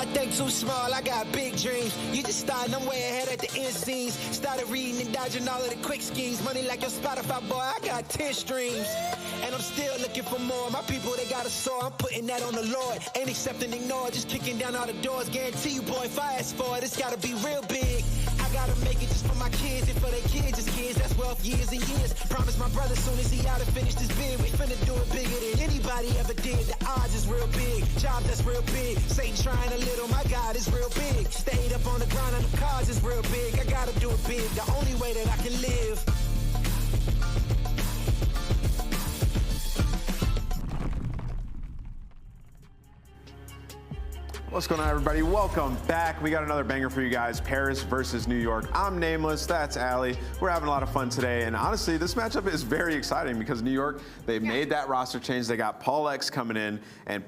I think too small, I got big dreams. You just starting, I'm way ahead at the end scenes. Started reading and dodging all of the quick schemes. Money like your Spotify, boy, I got 10 streams. And I'm still looking for more. My people, they got a soar. I'm putting that on the Lord. Ain't accepting, ignore, just kicking down all the doors. Guarantee you, boy, if I ask for it, it's gotta be real big. I gotta make it just for my kids and for their kids, just kids. That's wealth years and years. Promise my brother soon as he out and finish this bid, we finna do it bigger than anybody ever did. The odds is real big, job that's real big. Satan trying a little, my God is real big. Stayed up on the grind on the cars is real big. I gotta do it big, the only way that I can live. What's going on, everybody? Welcome back. We got another banger for you guys. Paris versus New York. I'm Nameless. That's aLLeY. We're having a lot of fun today. And honestly, this matchup is very exciting because New York, they made that roster change. They got Paul X coming in, and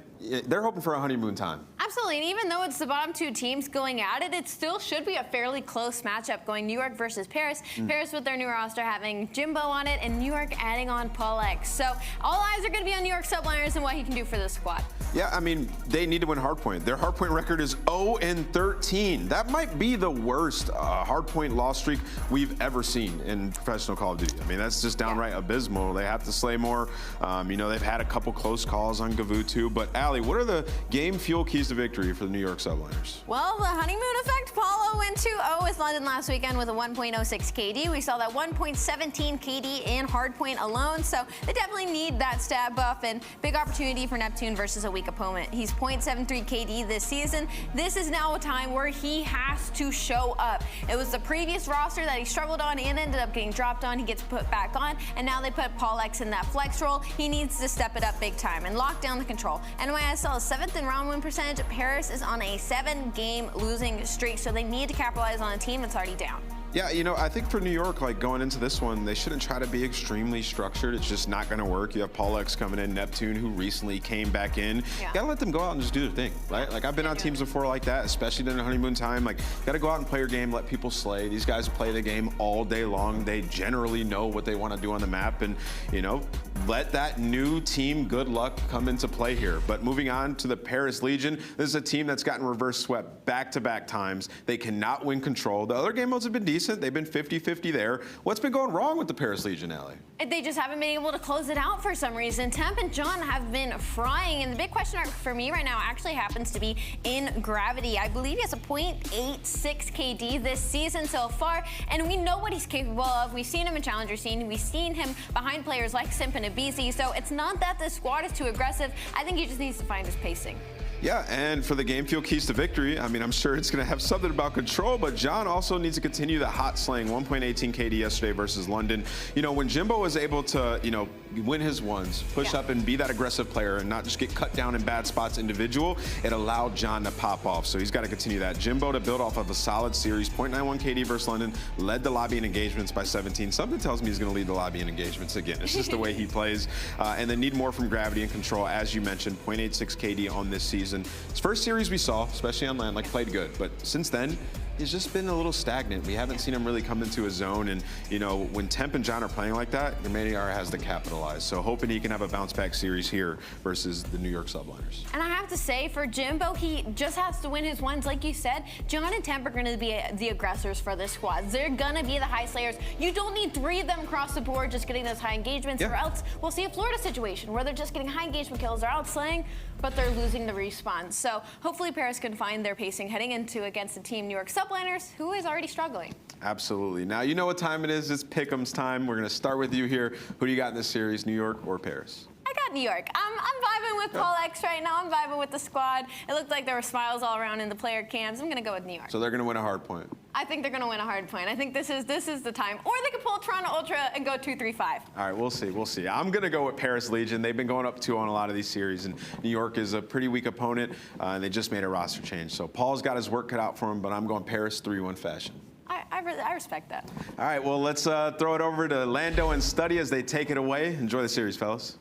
they're hoping for a honeymoon time. Absolutely, and even though it's the bottom two teams going at it, it still should be a fairly close matchup going New York versus Paris. Paris with their new roster having Jimbo on it, and New York adding on Paul X. So all eyes are going to be on New York Subliners and what he can do for this squad. Yeah, I mean, they need to win hardpoint. Their hardpoint record is 0-13. That might be the worst hardpoint loss streak we've ever seen in professional Call of Duty. I mean, that's just downright abysmal. They have to slay more. You know, they've had a couple close calls on Gavu too, but aLLeY, what are the game fuel keys to victory for the New York Subliners? Well, the honeymoon effect. Paulo went 2-0 with London last weekend with a 1.06 KD. We saw that 1.17 KD in hardpoint alone, so they definitely need that stat buff, and big opportunity for Neptune versus a weak opponent. He's 0.73 KD this season. This is now a time where he has to show up. It was the previous roster that he struggled on and ended up getting dropped on. He gets put back on, and now they put Paul X in that flex role. He needs to step it up big time and lock down the control. NYSL is 7th in round win percentage. Paris is on a 7-game losing streak, so they need to capitalize on a team that's already down. Yeah, you know, I think for New York, like going into this one, they shouldn't try to be extremely structured. It's just not going to work. You have Paul X coming in, Neptune, who recently came back in. You got to let them go out and just do their thing, right? Like, I've been on teams before like that, especially during honeymoon time. Like, got to go out and play your game, let people slay. These guys play the game all day long. They generally know what they want to do on the map, and, you know, let that new team good luck come into play here. But moving on to the Paris Legion, this is a team that's gotten reverse swept back-to-back times. They cannot win control. The other game modes have been decent. They've been 50-50 there. What's been going wrong with the Paris Legion, aLLeY? They just haven't been able to close it out for some reason. Temp and John have been frying, and the big question mark for me right now actually happens to be in Gravity. I believe he has a 0.86 KD this season so far, and we know what he's capable of. We've seen him in Challenger Scene. We've seen him behind players like Simp and aBeZy, so it's not that this squad is too aggressive. I think he just needs to find his pacing. Yeah, and for the game fuel keys to victory, I mean, I'm sure it's going to have something about control, but John also needs to continue the hot slaying. 1.18 KD yesterday versus London. You know, when Jimbo was able to, you know, win his ones, push up and be that aggressive player and not just get cut down in bad spots individual, it allowed John to pop off. So he's got to continue that. Jimbo to build off of a solid series. 0.91 KD versus London, led the lobby in engagements by 17. Something tells me he's going to lead the lobby in engagements again. It's just the way he plays. And then need more from Gravity and control, as you mentioned. 0.86 KD on this season. His first series we saw, especially on land, like played good, but since then, he's just been a little stagnant. We haven't seen him really come into his zone, and you know, when Temp and John are playing like that, MajorManiak has to capitalize. So hoping he can have a bounce back series here versus the New York Subliners. And I have to say, for Jimbo, he just has to win his ones. Like you said, John and Temp are going to be the aggressors for this squad. They're going to be the high slayers. You don't need 3 of them across the board just getting those high engagements, or else we'll see a Florida situation where they're just getting high engagement kills. They're out slaying, but they're losing the respawn. So hopefully Paris can find their pacing heading into against the team New York Subliners, who is already struggling. Absolutely. Now, you know what time it is. It's Pick'em's time. We're going to start with you here. Who do you got in this series, New York or Paris? I got New York. I'm vibing with Paul X right now. I'm vibing with the squad. It looked like there were smiles all around in the player cams. I'm going to go with New York. So they're going to win a hard point. I think they're going to win a hard point. I think this is the time. Or they could pull Toronto Ultra and go 2-3-5. All right, we'll see. We'll see. I'm going to go with Paris Legion. They've been going up 2 on a lot of these series, and New York is a pretty weak opponent, and they just made a roster change. So Paul's got his work cut out for him, but I'm going Paris 3-1 fashion. I respect that. All right, well, let's throw it over to Lando and Studdy as they take it away. Enjoy the series, fellas.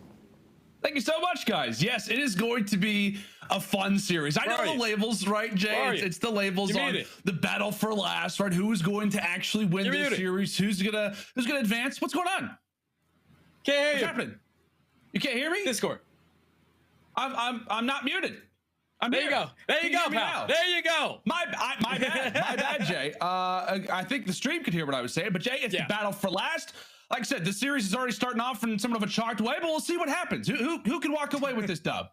Thank you so much, guys. Yes, it is going to be a fun series. I know the labels, right, Jay? It's the labels on the battle for last, right? Who's going to actually win this series? Who's gonna advance? What's going on? Can't hear you. What's happening? You can't hear me? Discord. I'm not muted. There you go. There you go, pal. There you go. My bad. My bad, Jay. I think the stream could hear what I was saying, but Jay, it's the battle for last. Like I said, the series is already starting off in somewhat of a chalked way, but we'll see what happens. Who can walk away with this dub?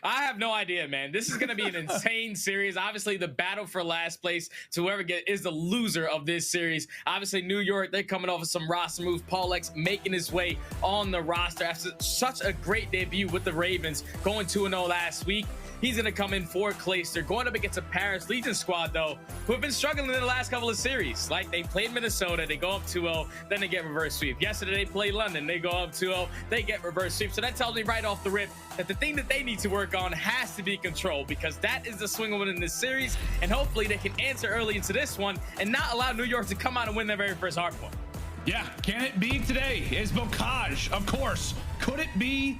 I have no idea, man. This is going to be an insane series. Obviously, the battle for last place to whoever is the loser of this series. Obviously, New York, they're coming off of some roster moves. pauLX making his way on the roster after such a great debut with the Ravens, going 2-0 last week. He's going to come in for Clayster, going up against a Paris Legion squad, though, who have been struggling in the last couple of series. Like, they played Minnesota, they go up 2-0, then they get reverse sweep. Yesterday, they played London, they go up 2-0, they get reverse sweep. So that tells me right off the rip that the thing that they need to work on has to be control, because that is the swing of it in this series, and hopefully they can answer early into this one and not allow New York to come out and win their very first hardpoint. Yeah, can it be today? Is Bocage, of course. Could it be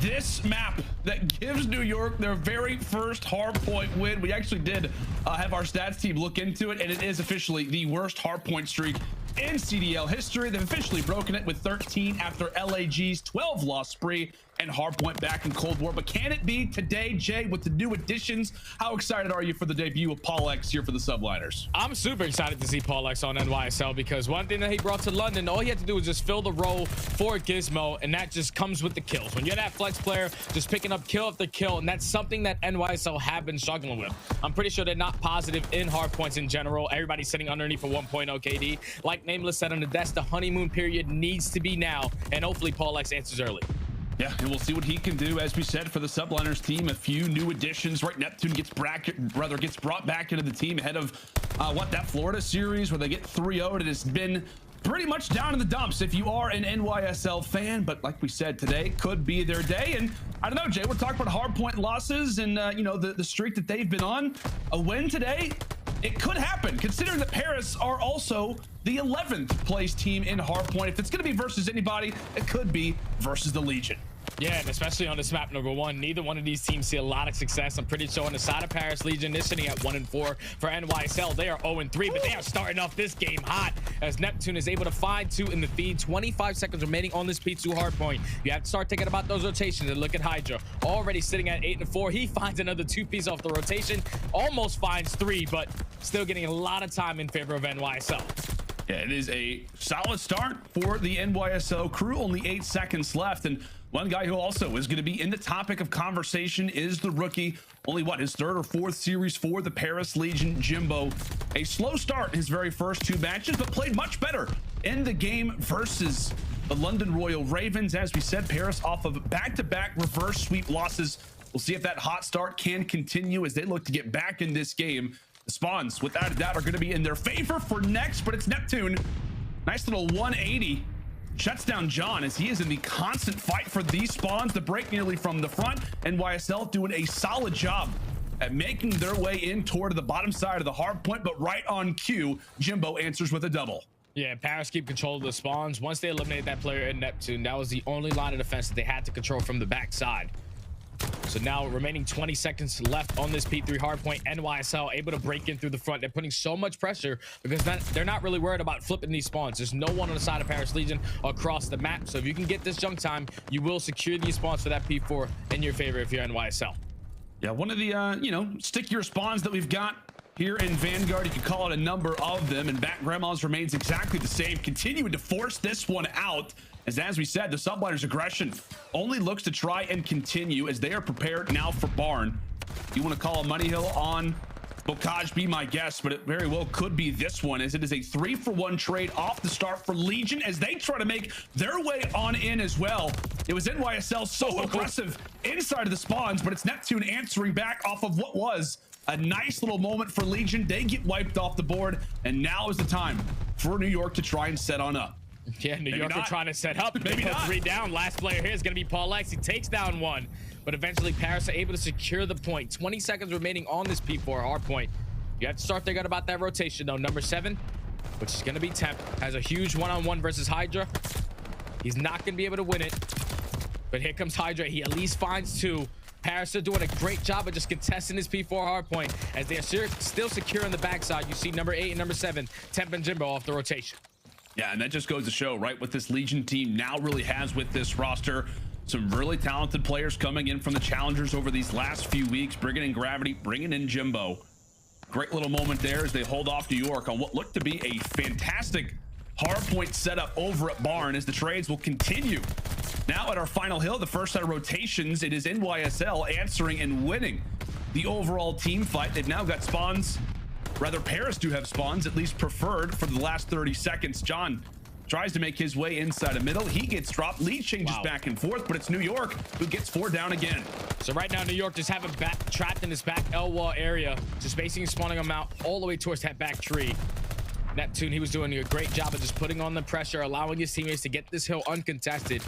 this map that gives New York their very first hardpoint win? We actually did have our stats team look into it, and it is officially the worst hardpoint streak in CDL history. They've officially broken it with 13 after LAG's 12-loss spree and hardpoint back in Cold War. But can it be today, Jay, with the new additions? How excited are you for the debut of pauLX here for the Subliners? I'm super excited to see pauLX on NYSL, because one thing that he brought to London, all he had to do was just fill the role for Gizmo, and that just comes with the kills. When you're that flex player, just picking up kill after kill, and that's something that NYSL have been struggling with. I'm pretty sure they're not positive in hardpoints in general. Everybody's sitting underneath for 1.0 KD. Like Nameless said on the desk, the honeymoon period needs to be now, and hopefully pauLX answers early. Yeah, and we'll see what he can do. As we said, for the Subliners team, a few new additions, right? Neptune gets brought back into the team ahead of that Florida series where they get 3-0'd. It has been pretty much down in the dumps if you are an NYSL fan, but like we said, today could be their day. And I don't know, Jay, we're talking about hardpoint losses and you know, the streak that they've been on. A win today, it could happen, considering that Paris are also the 11th place team in hardpoint. If it's going to be versus anybody, it could be versus the Legion. Yeah, and especially on this map, number one, neither one of these teams see a lot of success. I'm pretty sure on the side of Paris Legion, they're sitting at 1-4. For NYSL, they are 0-3, but they are starting off this game hot as Neptune is able to find 2 in the feed. 25 seconds remaining on this P2 hardpoint. You have to start thinking about those rotations and look at HyDra. Already sitting at 8-4. He finds another 2 pieces off the rotation. Almost finds 3, but still getting a lot of time in favor of NYSL. Yeah, it is a solid start for the NYSL crew. Only 8 seconds left. And one guy who also is going to be in the topic of conversation is the rookie. Only his 3rd or 4th series for the Paris Legion, Jimbo. A slow start in his very first 2 matches, but played much better in the game versus the London Royal Ravens. As we said, Paris off of back-to-back reverse sweep losses. We'll see if that hot start can continue as they look to get back in this game. The spawns, without a doubt, are going to be in their favor for next, but it's Neptune. Nice little 180. Shuts down John as he is in the constant fight for these spawns. The break nearly from the front. NYSL doing a solid job at making their way in toward the bottom side of the hard point, but right on cue, Jimbo answers with a double. Yeah, Paris keep control of the spawns. Once they eliminated that player in Neptune, that was the only line of defense that they had to control from the backside. So now remaining 20 seconds left on this P3 hardpoint. NYSL able to break in through the front. They're putting so much pressure because they're not really worried about flipping these spawns. There's no one on the side of Paris Legion across the map. So if you can get this junk time, you will secure these spawns for that P4 in your favor if you're NYSL. Yeah, one of the, you know, stickier spawns that we've got here in Vanguard. You could call it a number of them, and Back Grandma's remains exactly the same, continuing to force this one out. As we said, the Subliners' aggression only looks to try and continue as they are prepared now for Barn. You want to call a money hill on Bocage, be my guest, but it very well could be this one, as it is a 3-for-1 trade off the start for Legion as they try to make their way on in as well. It was NYSL so aggressive inside of the spawns, but it's Neptune answering back off of what was a nice little moment for Legion. They get wiped off the board, and now is the time for New York to try and set on up. Yeah, New York are trying to set up. Maybe not. 3 down. Last player here is going to be pauLX. He takes down 1, but eventually Paris are able to secure the point. 20 seconds remaining on this P4 hard point. You have to start thinking about that rotation though. Number 7, which is going to be Temp, has a huge one-on-one versus HyDra. He's not going to be able to win it, but here comes HyDra. He at least finds 2. Paris are doing a great job of just contesting this P4 hard point as they are still secure on the backside. You see number 8 and number 7, Temp and Jimbo off the rotation. Yeah, and that just goes to show, right, what this Legion team now really has with this roster. Some really talented players coming in from the challengers over these last few weeks, bringing in Gravity, bringing in Jimbo. Great little moment there as they hold off New York on what looked to be a fantastic hardpoint setup over at Barn as the trades will continue. Now at our final hill, the first set of rotations, it is NYSL answering and winning the overall team fight. They've now got spawns, rather Paris do have spawns, at least preferred for the last 30 seconds. John tries to make his way inside the middle. He gets dropped. Lead changes back and forth, but it's New York who gets 4 down again. So right now, New York just have him back trapped in this back L wall area, just basically spawning him out all the way towards that back tree. Neptune, he was doing a great job of just putting on the pressure, allowing his teammates to get this hill uncontested.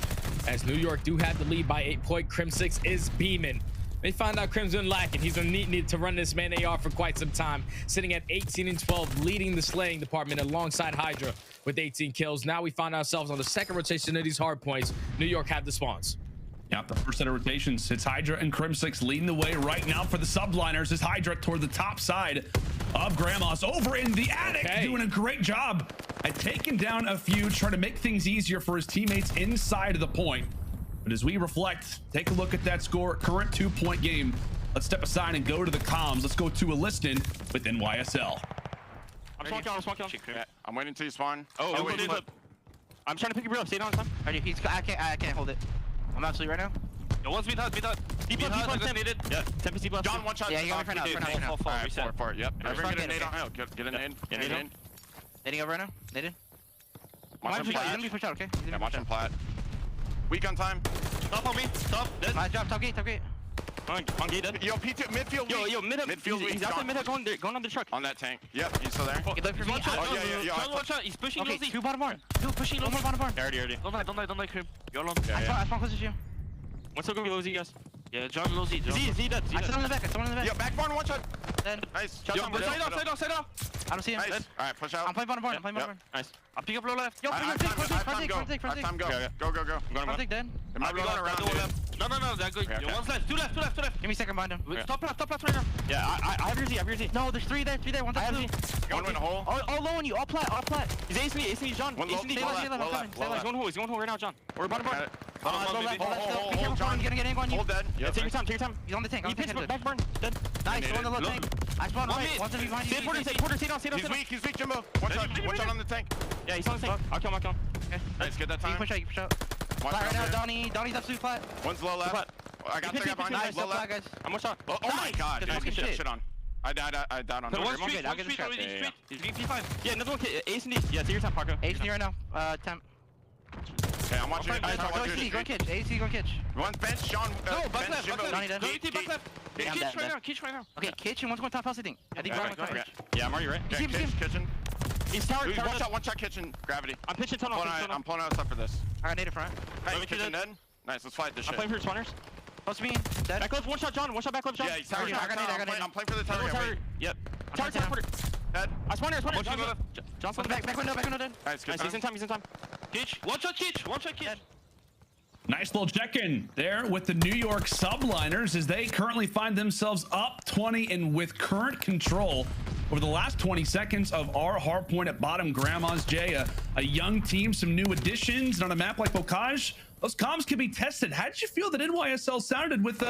As New York do have the lead by 8 points, Crimsix is beaming. They find out Crim's been lacking. He's gonna need to run this man AR for quite some time, sitting at 18 and 12, leading the slaying department alongside HyDra with 18 kills. Now we find ourselves on the second rotation of these hard points. New York have the spawns. Yeah, the first set of rotations, it's HyDra and Crimsix leading the way right now for the Subliners as HyDra toward the top side of Grandma's over in the attic, doing a great job at taking down a few, trying to make things easier for his teammates inside of the point. But as we reflect, take a look at that score, current 2-point game. Let's step aside and go to the comms. Let's go to a listing with NYSL. I'm smoking on. Yeah, I'm waiting till you spawn. Oh, wait. I'm trying to pick your real. Stay down, son. I can't hold it. I'm absolutely right now. Yo, one's B-Hut. B-Hut, needed. Yeah, 10 PC blast. John, one shot. Yeah, you got me for now. Fall, four. Yep. Everyone get a nade on hill. Get a nade. Get a nade. Nading over right now. Naded. Watch him He's plat. gonna be pushed out, okay? Yeah, watch him plat. Weak on time. Stop on me. Stop. Dead. My job, top gate. On gate dead. Yo, P2, midfield weak. Yo, midfield weak. He's out there mid going on the truck. On that tank. Yep, he's still there. He looked for me. One shot. He's pushing Okay, Losey. 2 bottom barn. 2 pushing low bottom barn. Already. Don't like Crim. You're alone. I spawn closer to you. What's still gonna be Losey, guys? Yeah, John Losey. Z dead. I saw him in the back. Yo, back barn, one shot. Dead. Nice. Yo, side off. I don't see him. Nice. Alright, push out. I'm playing bottom barn. Nice. I'll pick up low left. Yo, front dig. Time, go. Go. Front dig dead. It might be going around. No, that's good. Yo, one's left. Two left. Give me a second behind him. Top left right now. Yeah, I have your Z. No, there's 3 there. One top 2. One in a hole. All low on you. All plat. He's acing me, John. One low. Stay left. He's going hole right now, John. We're bottom bar. Low left. Be careful, John. You're gonna get angle on you. Hold dead. Yeah, take your time. He's on the tank. He pitched back burn. Dead. Nice. One on the low tank. I spawned right. One's gonna be behind you. Stay down. He's weak, Jimbo. One shot on the tank. Yeah, he's on the tank. I'll kill him. Okay. Nice, get that time. Push out. Watch Flat right now, out Donnie's absolutely flat. One's low left. I got the guy behind Nice, you. Low flat, left. guys. I'm one shot. Oh my god, Good dude. fucking Get shit. shit on. I died on One the street. I'll get the shot. Yeah. He's P5. Yeah, another one. Ace and D. Yeah, take your time, Parker. AC right now. Temp. Okay, I'm watching it. Go AC, go catch. AC, go catch. One's bench, Sean. No, back left. Donnie dead. Back left. Yeah, I'm Kitch dead. right now. Okay, kitchen. One's going top house, I think. I think Brown coverage. Yeah, I'm already right. Okay, kitchen. He's tower. One shot kitchen. Gravity. I'm pitching tunnel. I'm pulling out stuff for this. I got nade front. Nice, kitchen dead. Nice, let's fight this I'm shit. playing for spawners. Close to me. Dead. Back left, one shot, John. One shot back left, John. Yeah, he's tower. I got nade. I'm playing for the tower. Tower. Yep. Tower. Dead. I spawned here. Johnson. Back window dead. Nice, good He's in time. Kitch. One shot, Kitch. Nice little check-in there with the New York Subliners as they currently find themselves up 20 and with current control over the last 20 seconds of our hardpoint at bottom. Grandma's J, a young team, some new additions, and on a map like Bocage, those comms can be tested. How did you feel that NYSL sounded with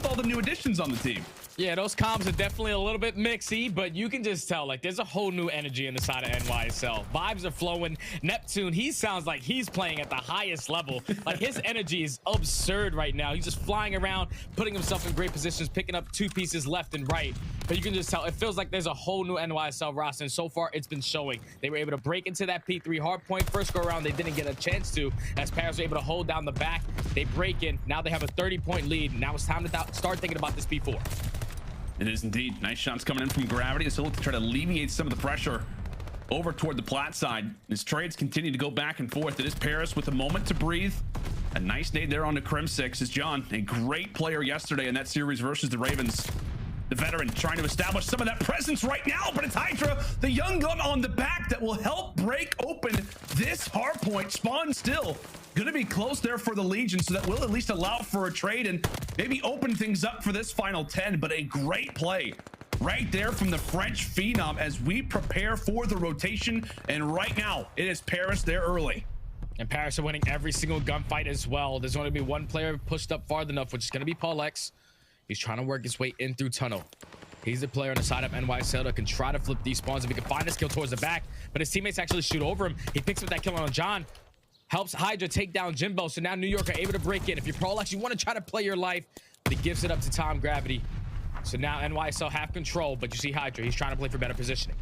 all the new additions on the team? Yeah, those comms are definitely a little bit mixy, but you can just tell, like, there's a whole new energy in the side of NYSL. Vibes are flowing. Neptune, he sounds like he's playing at the highest level. Like, his energy is absurd right now. He's just flying around, putting himself in great positions, picking up 2 pieces left and right. But you can just tell, it feels like there's a whole new NYSL roster, and so far, it's been showing. They were able to break into that P3 hardpoint. First go around, they didn't get a chance to, as Paris were able to hold down the back. They break in. Now they have a 30-point lead. Now it's time to start thinking about this P4. It is indeed. Nice shots coming in from Gravity. So look to try to alleviate some of the pressure over toward the plat side. As trades continue to go back and forth, it is Paris with a moment to breathe. A nice nade there on the Crimsix is John, a great player yesterday in that series versus the Ravens. The veteran trying to establish some of that presence right now, but it's HyDra, the young gun on the back that will help break open this hardpoint. Spawn still going to be close there for the Legion, so that will at least allow for a trade and maybe open things up for this final 10. But a great play right there from the French phenom as we prepare for the rotation. And right now, it is Paris there early. And Paris are winning every single gunfight as well. There's only be one player pushed up far enough, which is going to be pollux. He's trying to work his way in through tunnel. He's the player on the side of NYSL that can try to flip these spawns if he can find a skill towards the back, but his teammates actually shoot over him. He picks up that kill on John, helps HyDra take down Jimbo. So now New York are able to break in. If you're pollux, you want to try to play your life, but he gives it up to Tom Gravity. So now NYSL have control, but you see HyDra, he's trying to play for better positioning.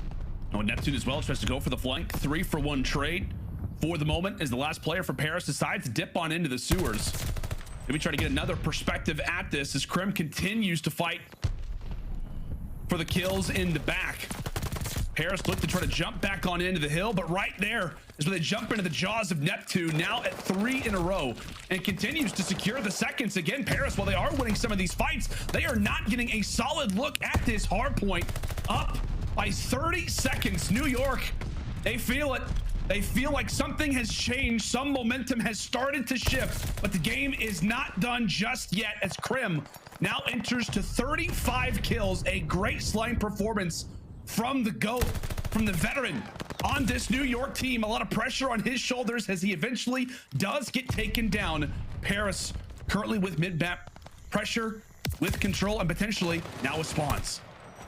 Oh, Neptune as well tries to go for the flank. 3-for-1 trade for the moment as the last player for Paris decides to dip on into the sewers. Maybe try to get another perspective at this as Crim continues to fight for the kills in the back. Paris looked to try to jump back on into the hill, but right there is where they jump into the jaws of Neptune, now at 3 in a row, and continues to secure the seconds. Again, Paris, while they are winning some of these fights, they are not getting a solid look at this hard point. Up by 30 seconds. New York, they feel it. They feel like something has changed. Some momentum has started to shift, but the game is not done just yet as Crim now enters to 35 kills. A great slaying performance from the GOAT, from the veteran on this New York team. A lot of pressure on his shoulders as he eventually does get taken down. Paris currently with mid-map pressure, with control, and potentially now with spawns.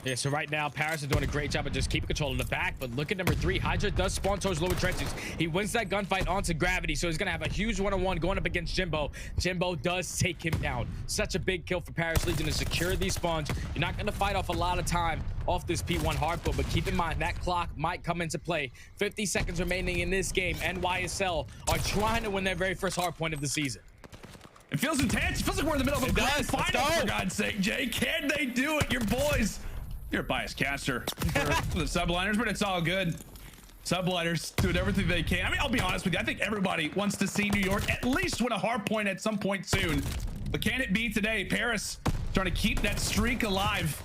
Yeah, so right now, Paris is doing a great job of just keeping control of the back, but look at number 3. HyDra does spawn towards lower trenches. He wins that gunfight onto Gravity, so he's going to have a huge one-on-one going up against Jimbo. Jimbo does take him down. Such a big kill for Paris Legion to secure these spawns. You're not going to fight off a lot of time off this P1 hardpoint, but keep in mind that clock might come into play. 50 seconds remaining in this game. NYSL are trying to win their very first hardpoint of the season. It feels intense. It feels like we're in the middle of a grand final, for God's sake, Jay. Can they do it? Your boys. You're a biased caster for the Subliners, but it's all good. Subliners doing everything they can. I mean, I'll be honest with you. I think everybody wants to see New York at least win a hard point at some point soon. But can it be today? Paris trying to keep that streak alive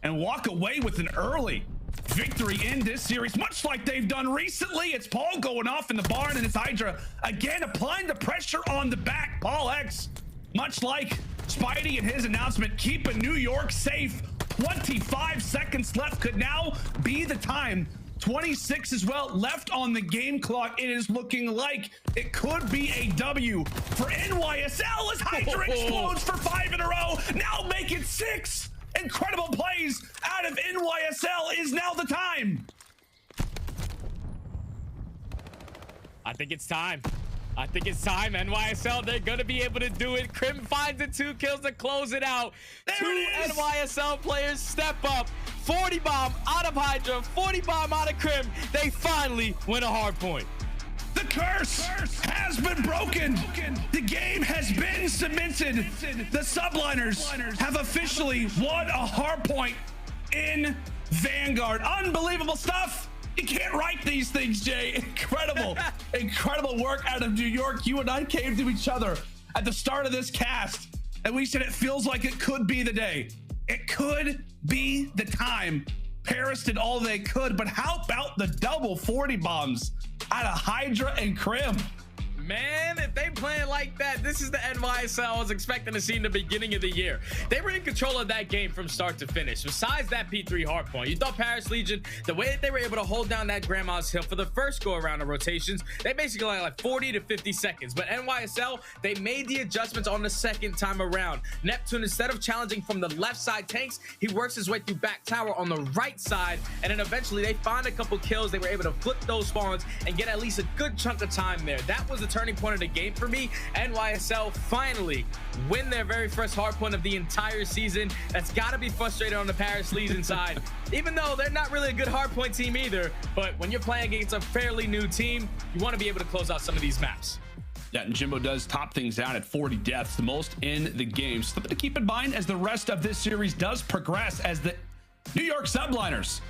and walk away with an early victory in this series, much like they've done recently. It's Paul going off in the barn, and it's HyDra again applying the pressure on the back. Paul X, much like Spidey and his announcement, keeping New York safe. 25 seconds left, could now be the time. 26 as well left on the game clock. It is looking like it could be a W for NYSL as HyDra explodes for 5 in a row, now make it 6. Incredible plays out of NYSL. Is now the time. I think it's time. I think it's time. NYSL, they're going to be able to do it. Crim finds the 2 kills to close it out. There 2 it is. NYSL players step up. 40 bomb out of HyDra, 40 bomb out of Crim. They finally win a hard point. The curse has been broken. The game has been cemented. The Subliners have officially won a hard point in Vanguard. Unbelievable stuff. You can't write these things, Jay. Incredible, incredible work out of New York. You and I came to each other at the start of this cast, and we said it feels like it could be the day. It could be the time. Paris did all they could, but how about the double 40 bombs out of HyDra and Crim? Man, if they playing like that, this is the NYSL I was expecting to see in the beginning of the year. They were in control of that game from start to finish. Besides that P3 hardpoint, you thought Paris Legion, the way that they were able to hold down that Grandma's Hill for the first go around of rotations, they basically like 40 to 50 seconds. But NYSL, they made the adjustments on the second time around. Neptune, instead of challenging from the left side tanks, he works his way through back tower on the right side, and then eventually they find a couple kills. They were able to flip those spawns and get at least a good chunk of time there. That was the turning point of the game for me. NYSL finally win their very first hardpoint of the entire season. That's got to be frustrating on the Paris Legion side, even though they're not really a good hardpoint team either. But when you're playing against a fairly new team, you want to be able to close out some of these maps. Yeah, and Jimbo does top things out at 40 deaths, the most in the game. Something to keep in mind as the rest of this series does progress, as the New York Subliners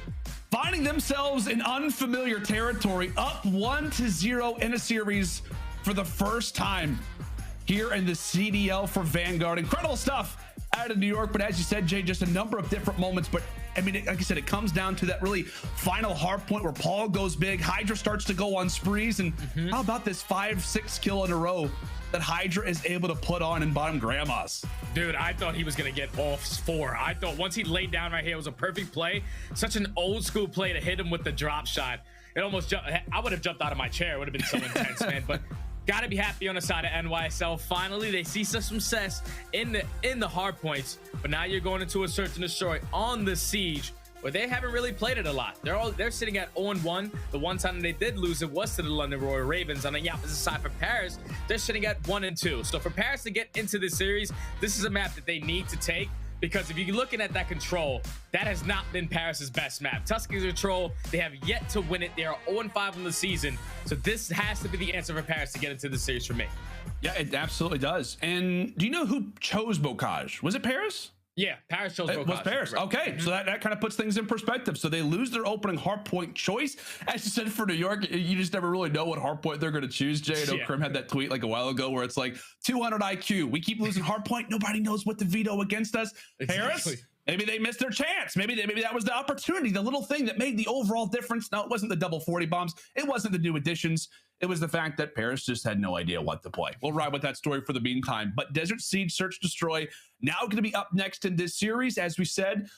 finding themselves in unfamiliar territory, up 1-0 in a series for the first time here in the CDL for Vanguard. Incredible stuff out of New York, but as you said, Jay, just a number of different moments. But I mean, like I said, it comes down to that really final hard point where Paul goes big, HyDra starts to go on sprees, and how about this 5-6 kill in a row that HyDra is able to put on in bottom grandmas? Dude, I thought he was gonna get off 4. I thought once he laid down right here, it was a perfect play. Such an old school play to hit him with the drop shot. it almost jumped. I would have jumped out of my chair. It would have been so intense, man. But gotta be happy on the side of NYSL. Finally, they see some success in the hard points. But now you're going into a search and destroy on the siege, where they haven't really played it a lot. They're sitting at 0-1. The one time they did lose it was to the London Royal Ravens. On the opposite side for Paris, they're sitting at 1-2. So for Paris to get into this series, this is a map that they need to take, because if you're looking at that control, that has not been Paris's best map. Tusky's control, they have yet to win it. They are 0-5 in the season. So this has to be the answer for Paris to get into the series for me. Yeah, it absolutely does. And do you know who chose Bocage? Was it Paris? Yeah, Paris chose It was Paris. Okay, so that kind of puts things in perspective. So they lose their opening hardpoint choice. As you said, for New York, you just never really know what hardpoint they're going to choose. Jay, I know Crim had that tweet like a while ago where it's like 200 IQ. We keep losing hardpoint. Nobody knows what to veto against us. Paris, maybe they missed their chance. Maybe that was the opportunity, the little thing that made the overall difference. No, it wasn't the double 40 bombs. It wasn't the new additions. It was the fact that Paris just had no idea what to play. We'll ride with that story for the meantime. But Desert Siege Search Destroy now going to be up next in this series. As we said,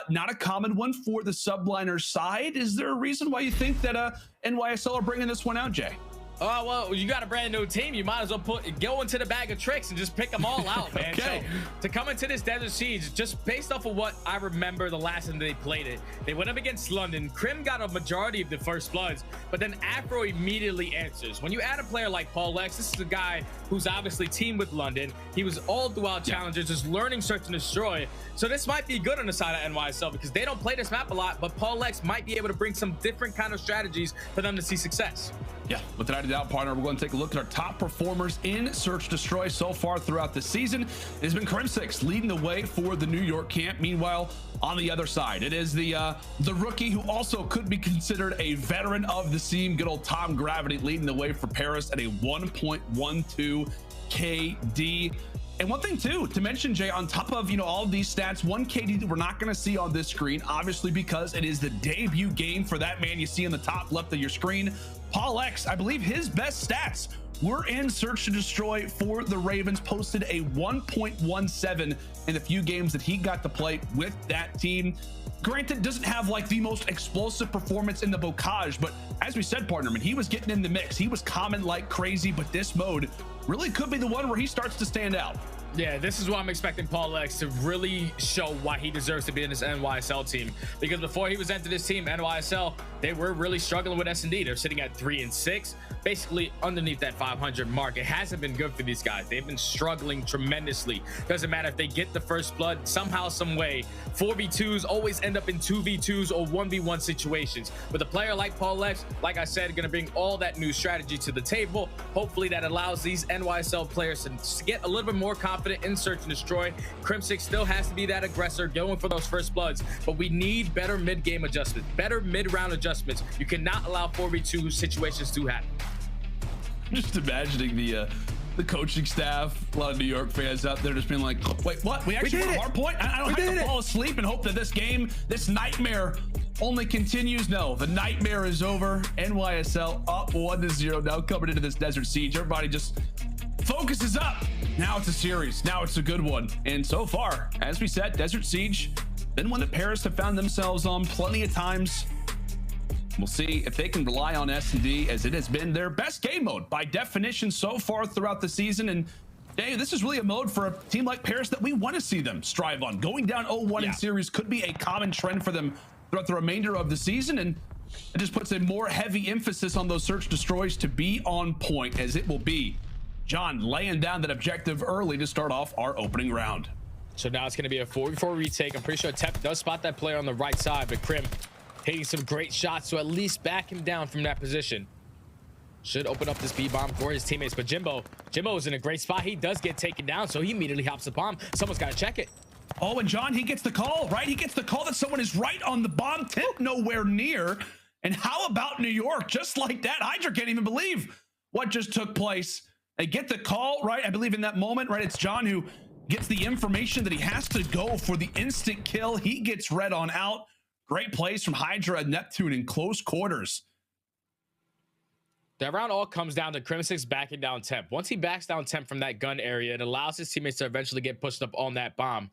not a common one for the Subliners side. Is there a reason why you think that NYSL are bringing this one out, Jay? Oh, well, you got a brand new team. You might as well go into the bag of tricks and just pick them all out, man. Okay. So to come into this Desert Siege, just based off of what I remember the last time they played it, they went up against London. Crim got a majority of the first bloods, but then Afro immediately answers. When you add a player like Paul X, this is a guy who's obviously teamed with London. He was all throughout challenges, just learning search and destroy. So this might be good on the side of NYSL because they don't play this map a lot, but Paul X might be able to bring some different kind of strategies for them to see success. Yeah, without a doubt, partner, we're going to take a look at our top performers in Search Destroy so far throughout the season. It has been Crimsix leading the way for the New York camp. Meanwhile, on the other side, it is the rookie who also could be considered a veteran of the scene, good old Tom Gravity, leading the way for Paris at a 1.12 KD. And one thing too to mention, Jay, on top of all of these stats, 1 KD that we're not going to see on this screen, obviously because it is the debut game for that man you see in the top left of your screen. Paul X, I believe his best stats were in Search to Destroy for the Ravens, posted a 1.17 in the few games that he got to play with that team. Granted, doesn't have like the most explosive performance in the Bocage, but as we said, partner, man, he was getting in the mix. He was common like crazy, but this mode really could be the one where he starts to stand out. Yeah, this is what I'm expecting Paul X to really show why he deserves to be in this NYSL team. Because before he was entered this team, NYSL, they were really struggling with S&D. They're sitting at 3-6, basically underneath that 500 mark. It hasn't been good for these guys. They've been struggling tremendously. Doesn't matter if they get the first blood, somehow, some way. 4v2s always end up in 2v2s or 1v1 situations. With a player like Paul X, like I said, going to bring all that new strategy to the table. Hopefully that allows these NYSL players to get a little bit more confident in Search and Destroy. Crimsix still has to be that aggressor going for those first bloods, but we need better mid-game adjustments, better mid-round adjustments. You cannot allow 4v2 situations to happen. Just imagining the coaching staff, a lot of New York fans out there just being like, wait, what? We actually won a hard point? I don't have to fall asleep and hope that this game, this nightmare only continues. No, the nightmare is over. NYSL up 1-0 now coming into this Desert Siege. Everybody just focuses up. Now it's a series. Now it's a good one. And so far, as we said, Desert Siege, been one that Paris have found themselves on plenty of times. We'll see if they can rely on S&D, as it has been their best game mode by definition so far throughout the season. And hey, this is really a mode for a team like Paris that we want to see them strive on. Going down 0-1 in series could be a common trend for them throughout the remainder of the season, and it just puts a more heavy emphasis on those search destroys to be on point, as it will be John laying down that objective early to start off our opening round. So now it's going to be a 4v4 retake. I'm pretty sure Tep does spot that player on the right side, but Crim hitting some great shots to at least back him down from that position. Should open up this B-bomb for his teammates, but Jimbo is in a great spot. He does get taken down, so he immediately hops the bomb. Someone's got to check it. Oh, and John, he gets the call, right? He gets the call that someone is right on the bomb tip, nowhere near. And how about New York? Just like that, HyDra can't even believe what just took place. They get the call, right? I believe in that moment, right? It's John who gets the information that he has to go for the instant kill. He gets red on out. Great plays from HyDra and Neptune in close quarters. That round all comes down to Crimsix backing down Temp. Once he backs down Temp from that gun area, it allows his teammates to eventually get pushed up on that bomb.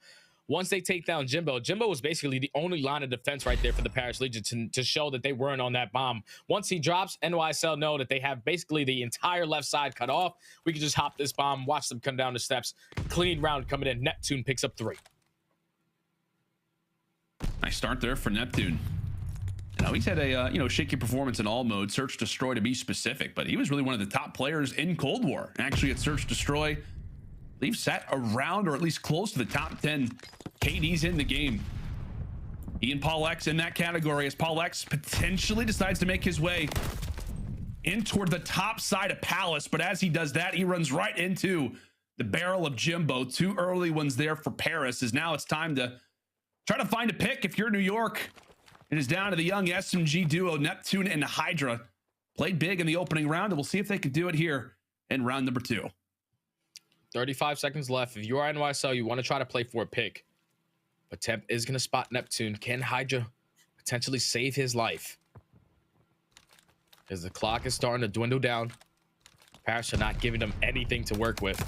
once they take down Jimbo, Jimbo was basically the only line of defense right there for the Paris Legion to show that they weren't on that bomb. Once he drops, NYSL know that they have basically the entire left side cut off. We can just hop this bomb, watch them come down the steps. Clean round coming in. Neptune picks up 3. Nice start there for Neptune. Now he's had a shaky performance in all modes, search destroy to be specific, but he was really one of the top players in Cold War. Actually, at search destroy, they've sat around or at least close to the top 10 KDs in the game. He and Paul X in that category, as Paul X potentially decides to make his way in toward the top side of Palace, but as he does that, he runs right into the barrel of Jimbo. 2 early ones there for Paris, as now it's time to try to find a pick. If you're New York, it is down to the young SMG duo, Neptune and HyDra. Played big in the opening round, and we'll see if they can do it here in round number 2. 35 seconds left. If you are NYSL, you want to try to play for a pick. But Temp is going to spot Neptune. Can HyDra potentially save his life? As the clock is starting to dwindle down. Paris are not giving them anything to work with.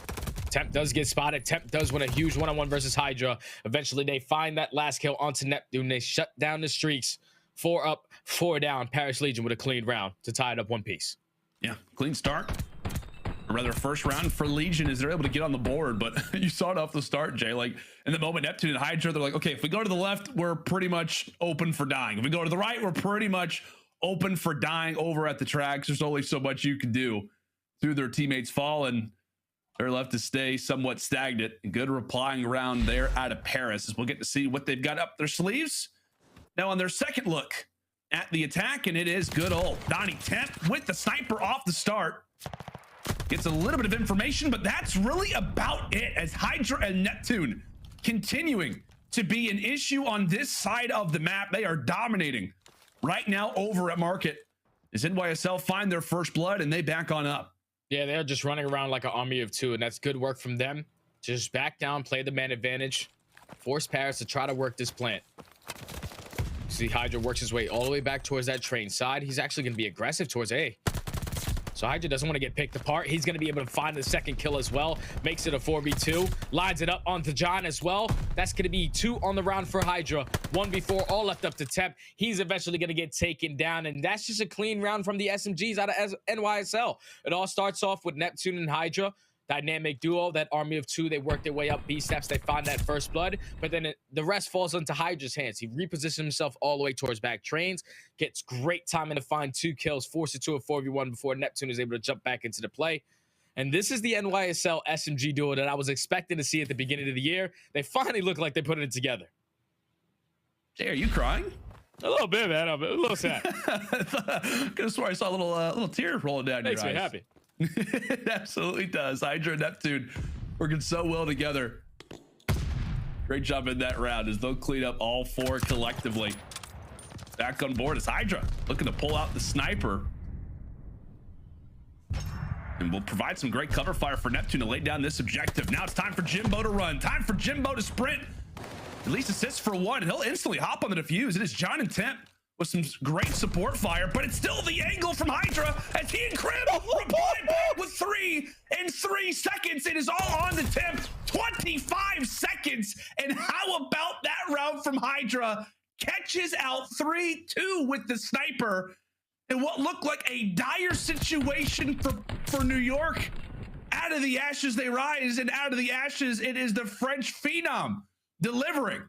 Temp does get spotted. Temp does win a huge one-on-one versus HyDra. Eventually, they find that last kill onto Neptune. They shut down the streaks. 4 up, 4 down. Paris Legion with a clean round to tie it up one piece. Yeah, clean start. Or rather, first round for Legion as they're able to get on the board, but you saw it off the start, Jay. Like, in the moment, Neptune and HyDra, they're like, okay, if we go to the left, we're pretty much open for dying. If we go to the right, we're pretty much open for dying over at the tracks. There's only so much you can do through their teammates fall, and they're left to stay somewhat stagnant. Good replying round there out of Paris, as we'll get to see what they've got up their sleeves. Now on their second look at the attack, and it is good old Donnie Temp with the sniper off the start. Gets a little bit of information, but that's really about it, as HyDra and Neptune continuing to be an issue on this side of the map. They are dominating right now over at Market, as NYSL find their first blood and they back on up. Yeah, they're just running around like an army of 2, and that's good work from them. Just back down, play the man advantage, force Paris to try to work this plant. See, HyDra works his way all the way back towards that train side. He's actually going to be aggressive towards A. So HyDra doesn't want to get picked apart. He's going to be able to find the second kill as well. Makes it a 4v2. Lines it up onto John as well. That's going to be 2 on the round for HyDra. 1v4, all left up to Temp. He's eventually going to get taken down. And that's just a clean round from the SMGs out of NYSL. It all starts off with Neptune and HyDra. Dynamic duo, that army of 2. They work their way up B steps. They find that first blood, but then the rest falls into HyDra's hands. He repositions himself all the way towards back trains, gets great timing to find 2 kills, force it to a 4v1 before Neptune is able to jump back into the play. And this is the NYSL SMG duo that I was expecting to see at the beginning of the year. They finally look like they put it together. Jay, are you crying? A little bit, man. I'm a little sad. I could have sworn I saw a little tear rolling down your eyes. Makes me happy. It absolutely does. HyDra and Neptune working so well together. Great job in that round as they'll clean up all 4 collectively. Back on board is HyDra looking to pull out the sniper. And we'll provide some great cover fire for Neptune to lay down this objective. Now it's time for Jimbo to run. Time for Jimbo to sprint. At least assists for 1. He'll instantly hop on the defuse. It is John and Temp with some great support fire, but it's still the angle from HyDra as he and Crim reply back with 3 in 3 seconds. It is all on the Temp. 25 seconds. And how about that round from HyDra? Catches out 3-2 with the sniper. And what looked like a dire situation for New York. Out of the ashes they rise, and out of the ashes it is the French phenom delivering.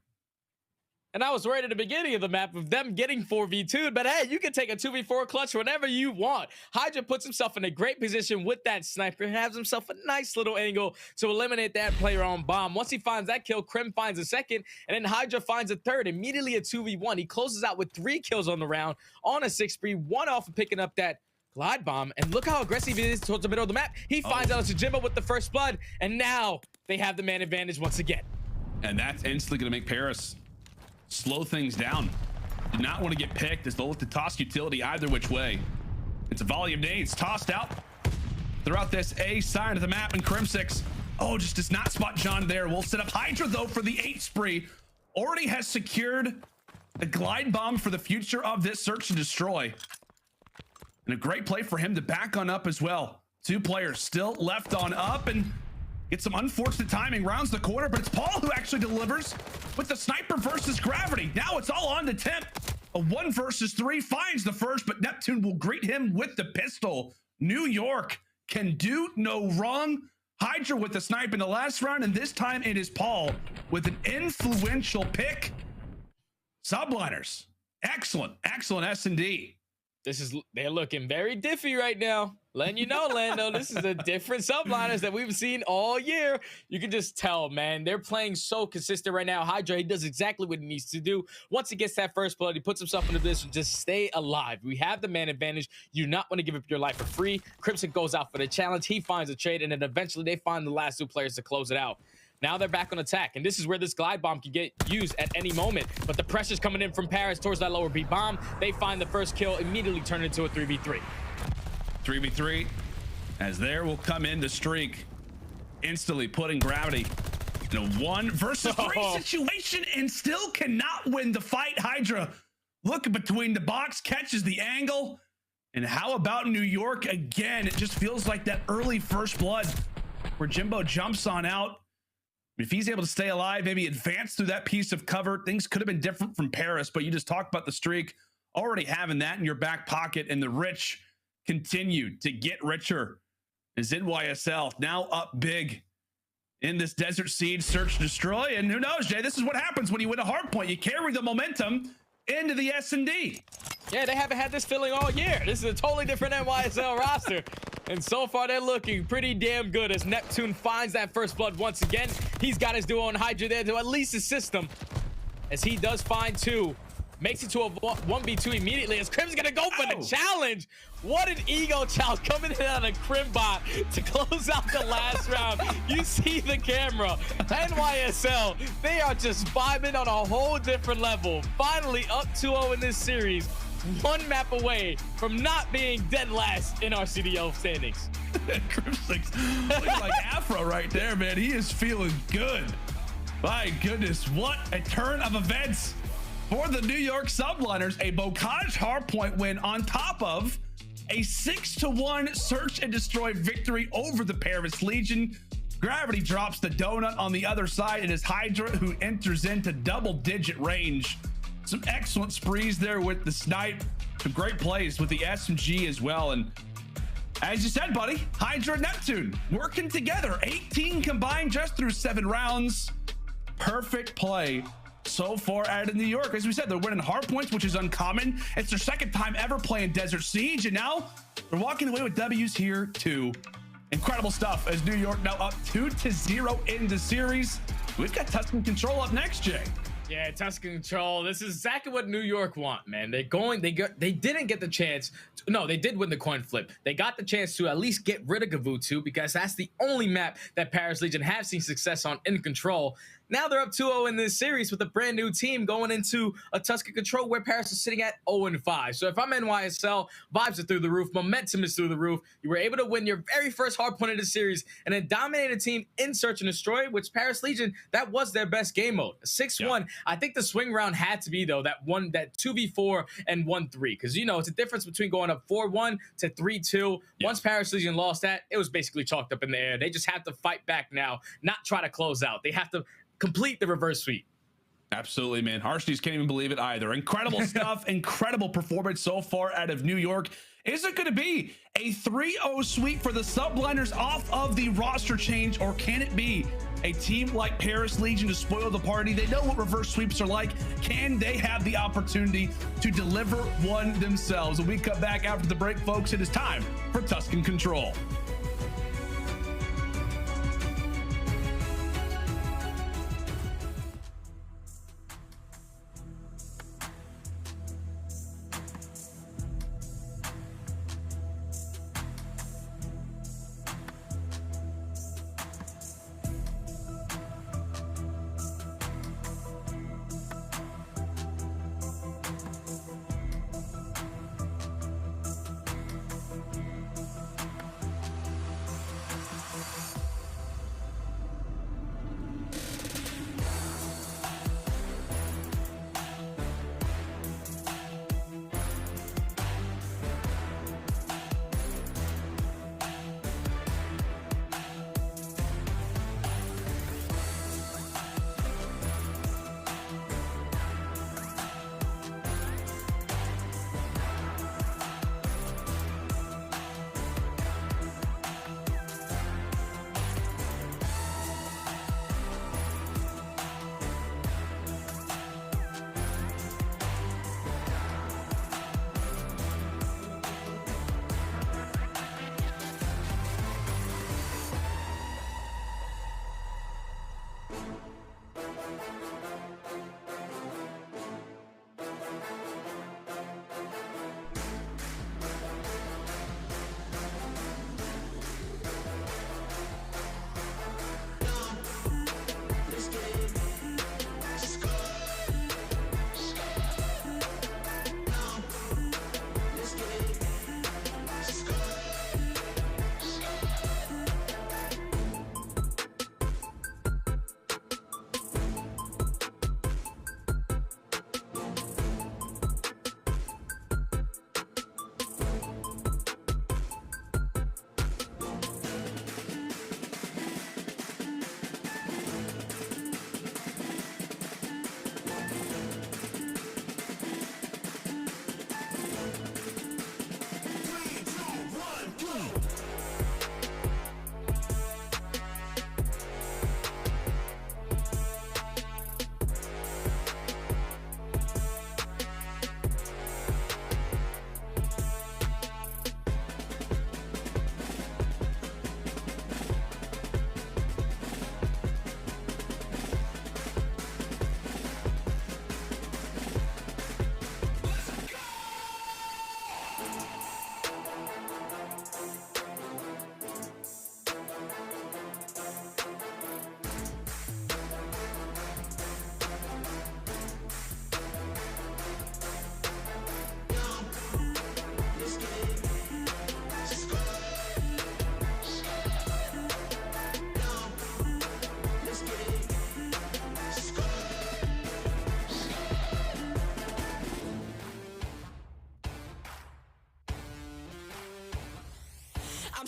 And I was worried at the beginning of the map of them getting 4v2'd, but hey, you can take a 2v4 clutch whenever you want. HyDra puts himself in a great position with that sniper, has himself a nice little angle to eliminate that player on bomb. Once he finds that kill, Crim finds a second, and then HyDra finds a third, immediately a 2v1. He closes out with 3 kills on the round on a 6 spree, 1 off of picking up that glide bomb, and look how aggressive he is towards the middle of the map. He finds out it's Jimbo with the first blood, and now they have the man advantage once again. And that's instantly going to make Paris slow things down. Did not want to get picked as they'll look to toss utility either which way. It's a volley of nades tossed out throughout this A side of the map, and Crimsix, just does not spot John there. We'll set up HyDra though for the 8 spree. Already has secured the glide bomb for the future of this search and destroy. And a great play for him to back on up as well. 2 players still left on up, and Gets some unfortunate timing, rounds the corner, but it's Paul who actually delivers with the sniper versus gravity. Now it's all on to Temp. A 1 versus 3, finds the first, but Neptune will greet him with the pistol. New York can do no wrong. HyDra with the snipe in the last round, and this time it is Paul with an influential pick. Subliners, excellent S&D. They're looking very diffy right now. Letting you know, Lando, this is a different Subliners that we've seen all year. You can just tell, man. They're playing so consistent right now. HyDra, he does exactly what he needs to do. Once he gets that first blood, he puts himself in a position to just stay alive. We have the man advantage. You do not want to give up your life for free. Crimsix goes out for the challenge. He finds a trade, and then eventually they find the last 2 players to close it out. Now they're back on attack, and this is where this glide bomb can get used at any moment. But the pressure's coming in from Paris towards that lower B bomb. They find the first kill, immediately turn it into a 3v3. 3v3, as there will come in the streak, instantly putting gravity in a 1 versus 3 situation, and still cannot win the fight. HyDra looking between the box, catches the angle. And how about New York again? It just feels like that early first blood where Jimbo jumps on out. If he's able to stay alive, maybe advance through that piece of cover, things could have been different from Paris, but you just talked about the streak, already having that in your back pocket, and the rich continue to get richer as NYSL now up big in this Desert Siege search destroy. And who knows, Jay, this is what happens when you win a hardpoint. You carry the momentum into the S&D. Yeah, they haven't had this feeling all year. This is a totally different NYSL roster. And so far, they're looking pretty damn good as Neptune finds that first blood once again. He's got his duo on HyDra there to at least assist him, as he does find 2. Makes it to a 1v2 immediately as Crim's gonna go for the challenge. What an ego challenge coming in on a Crimbot to close out the last round. You see the camera. NYSL, they are just vibing on a whole different level. Finally up 2-0 in this series. 1 map away from not being dead last in our CDL standings. Crimsix looking like Afro right there, man. He is feeling good. My goodness, what a turn of events for the New York Subliners. A Bocage hardpoint win on top of a 6-1 search and destroy victory over the Paris Legion. Gravity drops the donut on the other side. It is HyDra who enters into double-digit range. Some excellent sprees there with the snipe. Some great plays with the SMG as well. And as you said, buddy, HyDra and Neptune working together. 18 combined just through 7 rounds. Perfect play so far out of New York. As we said, they're winning hardpoints, which is uncommon. It's their 2nd time ever playing Desert Siege, and now they're walking away with W's here too. Incredible stuff as New York now up 2-0 in the series. We've got Tuscan Control up next, Jay. Yeah, Tuscan Control. This is exactly what New York want, man. They didn't get the chance. No, they did win the coin flip. They got the chance to at least get rid of Gavutu because that's the only map that Paris Legion have seen success on in Control. Now they're up 2-0 in this series with a brand new team going into a Tuscan Control where Paris is sitting at 0-5. So if I'm NYSL, vibes are through the roof, momentum is through the roof. You were able to win your very first hardpoint of the series and then dominate a team in Search and Destroy, which Paris Legion, that was their best game mode. 6-1. Yeah. I think the swing round had to be, though, that 2v4 and 1-3. Because, you know, it's a difference between going up 4-1 to 3-2. Yeah. Once Paris Legion lost that, it was basically chalked up in the air. They just have to fight back now, not try to close out. They have to complete the reverse sweep. Absolutely, man. Arcitys can't even believe it either. Incredible stuff. Incredible performance so far out of New York. Is it going to be a 3-0 sweep for the Subliners off of the roster change, or can it be a team like Paris Legion to spoil the party? They know what reverse sweeps are like. Can they have the opportunity to deliver one themselves? When we come back after the break, folks, it is time for Tuscan Control.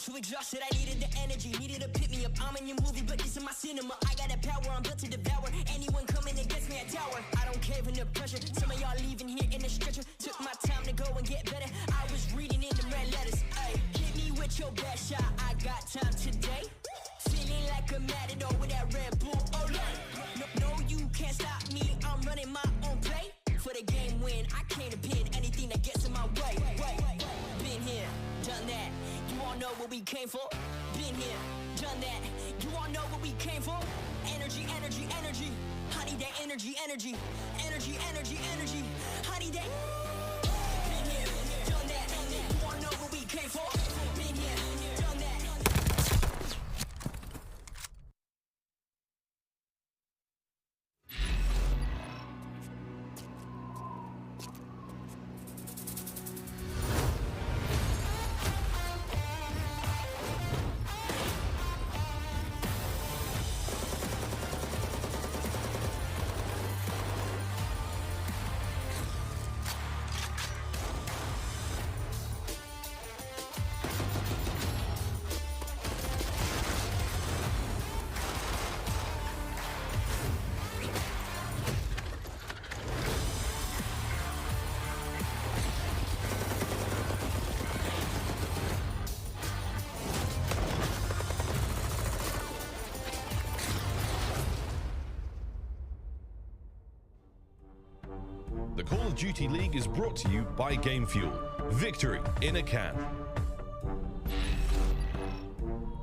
too exhausted, I needed the energy, needed to pick me up. I'm in your movie, but this is my cinema. I got the power, I'm built to devour. Anyone coming against me, I tower. I don't care under pressure. Some of y'all leaving here in the stretcher. Took my time to go and get better. I was reading in the red letters. Ay, hit me with your best shot. I got time today. Feeling like a matador with that Red Bull. Oh yeah. No, you can't stop me. I'm running my own play. For the game win, I can't pin anything that gets in my way. Been here, done that. You all know what we came for. Been here, done that. You all know what we came for. Energy, energy, energy. I need that energy, energy. Energy, energy, energy. I need that. Been here, done that. You all know what we came for. Been here, done that. The Call of Duty League is brought to you by Game Fuel. Victory in a can.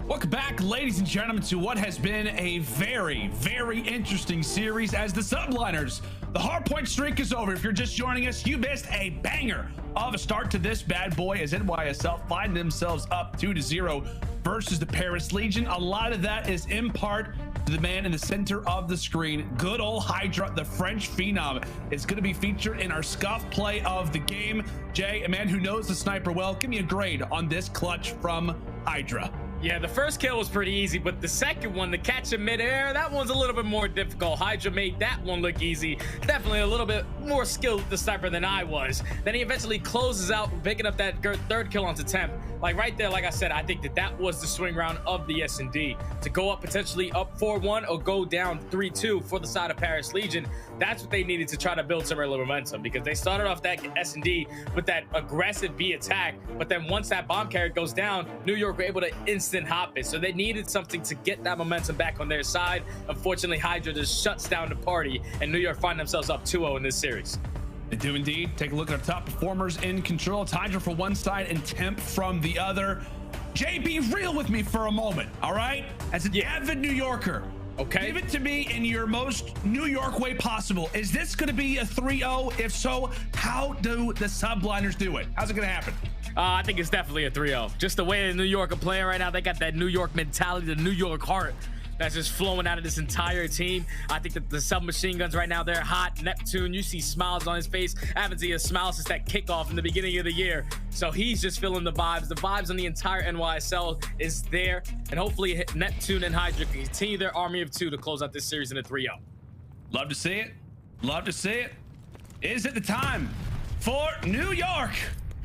Welcome back, ladies and gentlemen, to what has been a very, very interesting series as the Subliners. The hardpoint streak is over. If you're just joining us, you missed a banger of a start to this bad boy as NYSL find themselves up 2-0 versus the Paris Legion. A lot of that is in part to the man in the center of the screen. Good old HyDra, the French phenom, is going to be featured in our scuff play of the game. Jay, a man who knows the sniper well, give me a grade on this clutch from HyDra. Yeah, the first kill was pretty easy, but the second one, the catch in midair, that one's a little bit more difficult. HyDra made that one look easy. Definitely a little bit more skilled with the sniper than I was. Then he eventually closes out, picking up that third kill onto Temp. Like right there, like I said, I think that was the swing round of the S&D. To go up potentially up 4-1 or go down 3-2 for the side of Paris Legion, that's what they needed to try to build some early momentum, because they started off that S&D with that aggressive B attack, but then once that bomb carrier goes down, New York were able to instant hop it. So they needed something to get that momentum back on their side. Unfortunately, HyDra just shuts down the party, and New York find themselves up 2-0 in this series. They do indeed. Take a look at our top performers in control. It's HyDra for one side and Temp from the other. Jay, be real with me for a moment, all right? As an avid New Yorker, okay, give it to me in your most New York way possible. Is this going to be a 3-0? If so, how do the Subliners do it? How's it going to happen? I think it's definitely a 3-0. Just the way the New York are playing right now, they got that New York mentality, the New York heart that's just flowing out of this entire team. I think that the submachine guns right now, they're hot. Neptune, you see smiles on his face. I haven't seen a smile since that kickoff in the beginning of the year. So he's just feeling the vibes. The vibes on the entire NYSL is there. And hopefully Neptune and HyDra can continue their army of two to close out this series in a 3-0. Love to see it. Love to see it. Is it the time for New York?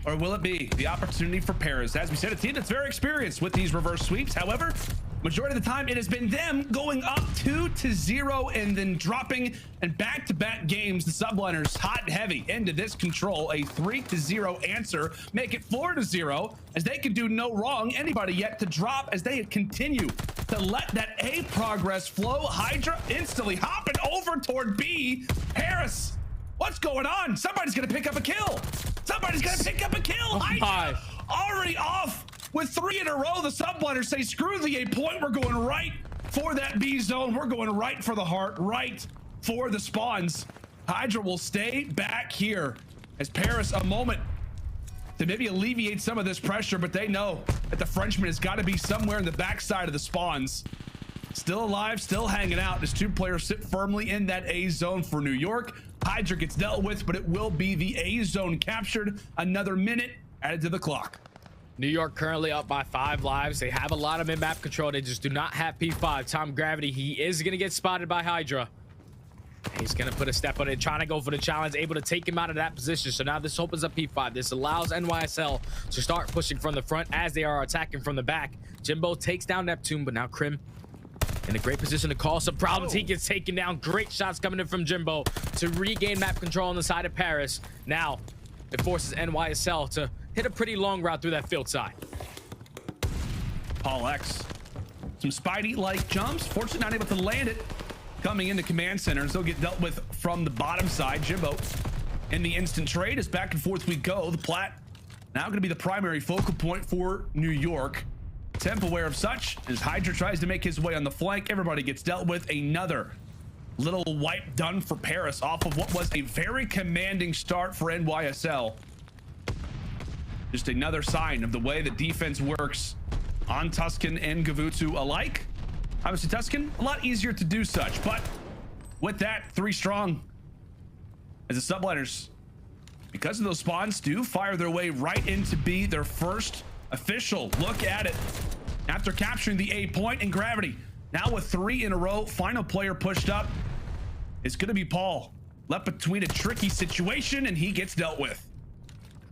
Or will it be the opportunity for Paris? As we said, a team that's very experienced with these reverse sweeps. However, majority of the time, it has been them going up 2-0 and then dropping. And back-to-back games, the Subliners hot and heavy into this control. A 3-0 answer, make it 4-0, as they can do no wrong. Anybody yet to drop as they continue to let that A progress flow. HyDra instantly hopping over toward B. Paris, what's going on? Somebody's gonna pick up a kill. Somebody's gonna pick up a kill. HyDra already off with 3 in a row. The Subliners say, screw the A point. We're going right for that B zone. We're going right for the heart, right for the spawns. HyDra will stay back here as Paris a moment to maybe alleviate some of this pressure, but they know that the Frenchman has got to be somewhere in the backside of the spawns. Still alive, still hanging out. As 2 players sit firmly in that A zone for New York. HyDra gets dealt with, but it will be the A zone captured. Another minute added to the clock. New York currently up by 5 lives. They have a lot of mid-map control. They just do not have P5. Tom Gravity, he is going to get spotted by HyDra. He's gonna put a step on it, trying to go for the challenge, able to take him out of that position. So now this opens up P5. This allows NYSL to start pushing from the front as they are attacking from the back. Jimbo takes down Neptune, but now Crim in a great position to cause some problems. He gets taken down. Great shots coming in from Jimbo to regain map control on the side of Paris. Now it forces NYSL to hit a pretty long route through that field side. X, some Spidey-like jumps. Fortunately, not able to land it. Coming into command centers, they'll get dealt with from the bottom side. Jimbo in the instant trade as back and forth we go. The plat now going to be the primary focal point for New York. Temp aware of such as HyDra tries to make his way on the flank. Everybody gets dealt with. Another little wipe done for Paris off of what was a very commanding start for NYSL. Just another sign of the way the defense works on Tuscan and Gavutsu alike. Obviously, Tuscan, a lot easier to do such, but with that, 3 strong as the Subliners, because of those spawns, do fire their way right into B, their first official look at it. After capturing the A point and gravity, now with 3 in a row, final player pushed up. It's going to be Paul, left between a tricky situation, and he gets dealt with.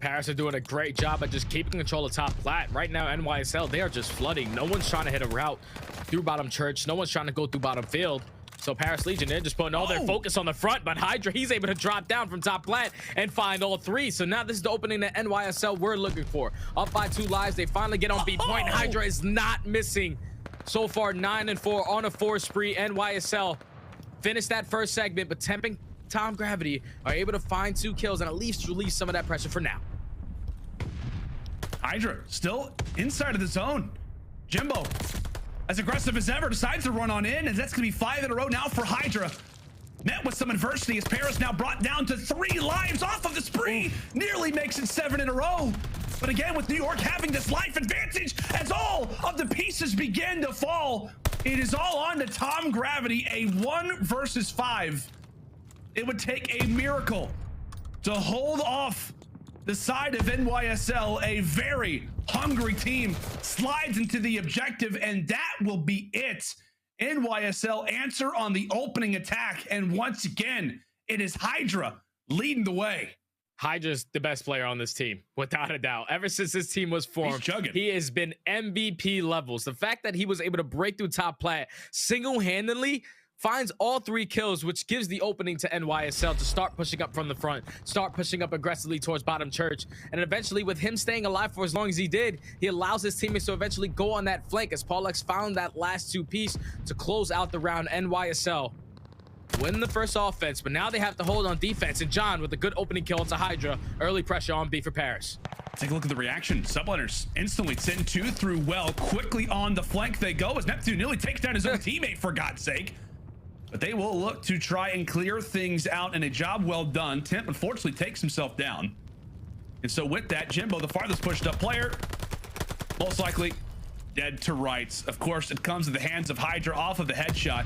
Paris are doing a great job at just keeping control of top plat. Right now, NYSL, they are just flooding. No one's trying to hit a route through bottom church. No one's trying to go through bottom field. So Paris Legion, they're just putting all their focus on the front, but HyDra, he's able to drop down from top plat and find all 3. So now this is the opening that NYSL we're looking for. Up by 2 lives, they finally get on B point. HyDra is not missing. So far, 9-4 on a 4 spree. NYSL finished that first segment, but temping Tom Gravity are able to find 2 kills and at least release some of that pressure for now. HyDra still inside of the zone. Jimbo, as aggressive as ever, decides to run on in, and that's gonna be 5 in a row now for HyDra. Met with some adversity as Paris now brought down to 3 lives off of the spree. Nearly makes it 7 in a row. But again, with New York having this life advantage, as all of the pieces begin to fall, it is all on to Tom Gravity, a 1 versus 5. It would take a miracle to hold off the side of NYSL. A very hungry team slides into the objective, and that will be it. NYSL answer on the opening attack, and once again, it is HyDra leading the way. HyDra's the best player on this team, without a doubt. Ever since this team was formed, he has been MVP levels. The fact that he was able to break through top plat single-handedly finds all 3 kills, which gives the opening to NYSL to start pushing up from the front, start pushing up aggressively towards bottom church, and eventually with him staying alive for as long as he did, he allows his teammates to eventually go on that flank as X found that last 2 piece to close out the round. NYSL win the first offense, but now they have to hold on defense, and John with a good opening kill into HyDra. Early pressure on B for Paris. Take a look at the reaction. Subliners instantly send 2 through well. Quickly on the flank they go as Neptune nearly takes down his own teammate, for God's sake. But they will look to try and clear things out, and a job well done. Temp unfortunately takes himself down. And so with that, Jimbo, the farthest pushed up player, most likely dead to rights. Of course, it comes to the hands of HyDra off of the headshot.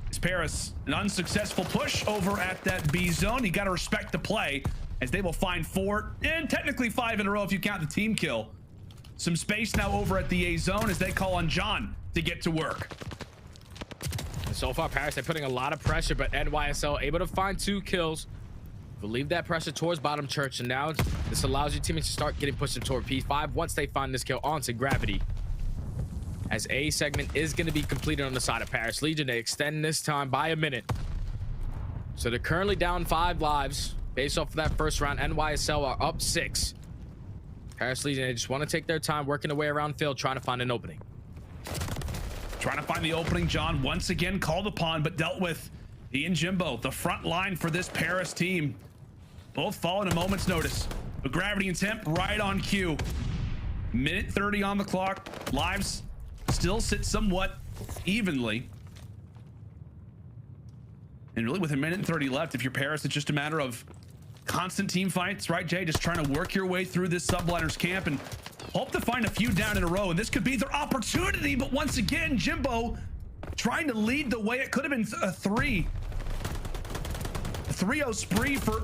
It's Paris, an unsuccessful push over at that B zone. You got to respect the play as they will find 4 and technically 5 in a row if you count the team kill. Some space now over at the A zone as they call on John to get to work. So far, Paris, they're putting a lot of pressure, but NYSL able to find 2 kills. Relieve that pressure towards bottom church, and now this allows your teammates to start getting pushed toward P5 once they find this kill onto Gravity. As A segment is going to be completed on the side of Paris Legion, they extend this time by a minute. So they're currently down 5 lives. Based off of that first round, NYSL are up 6. Paris Legion, they just want to take their time working their way around field, trying to find an opening. Trying to find the opening. John once again called upon, but dealt with. He and Jimbo, the front line for this Paris team, both fall in a moment's notice. But Gravity and Temp right on cue. Minute 30 on the clock. Lives still sit somewhat evenly. And really with a minute and 30 left, if you're Paris, it's just a matter of constant team fights, right, Jay? Just trying to work your way through this Subliners camp and hope to find a few down in a row. And this could be their opportunity, but once again, Jimbo trying to lead the way. It could have been a 3-0 spree for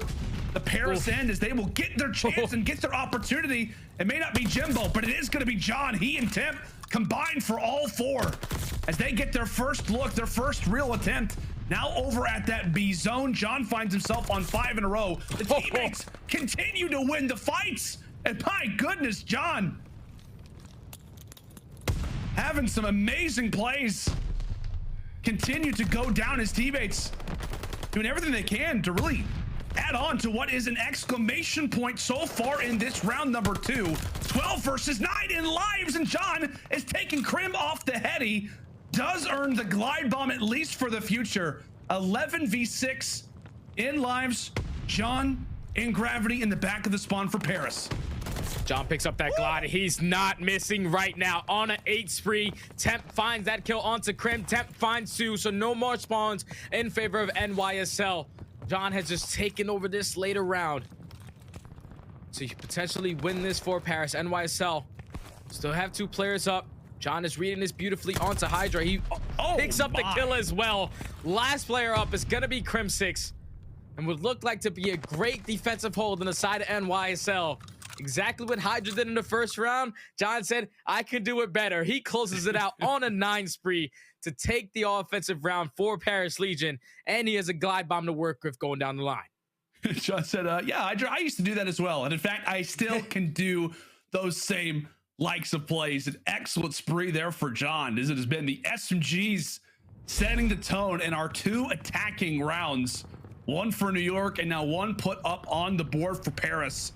the Paris end as they will get their chance and get their opportunity. It may not be Jimbo, but it is going to be John. He and Temp combined for all 4 as they get their first look, their first real attempt Now over at that B zone, John finds himself on 5 in a row. The teammates continue to win the fights. And my goodness, John having some amazing plays. Continue to go down his teammates, doing everything they can to really add on to what is an exclamation point so far in this round number 2. 12 versus 9 in lives, and John is taking Crim off the heady. Does earn the glide bomb at least for the future. 11v6 in lives. John in gravity in the back of the spawn for Paris. John picks up that glide. He's not missing right now on an 8 spree. Temp finds that kill onto Crim. Temp finds Sue, so no more spawns in favor of NYSL. John has just taken over this later round to potentially win this for Paris. NYSL still have 2 players up. John is reading this beautifully onto HyDra. He picks up the kill as well. Last player up is going to be Crimsix, and would look like to be a great defensive hold on the side of NYSL. Exactly what HyDra did in the first round. John said, I could do it better. He closes it out on a 9 spree to take the offensive round for Paris Legion, and he has a glide bomb to work with going down the line. John said, yeah, I used to do that as well. And in fact, I still can do those same likes of plays. An excellent spree there for John, as it has been the SMGs setting the tone in our 2 attacking rounds. 1 for New York and now 1 put up on the board for Paris.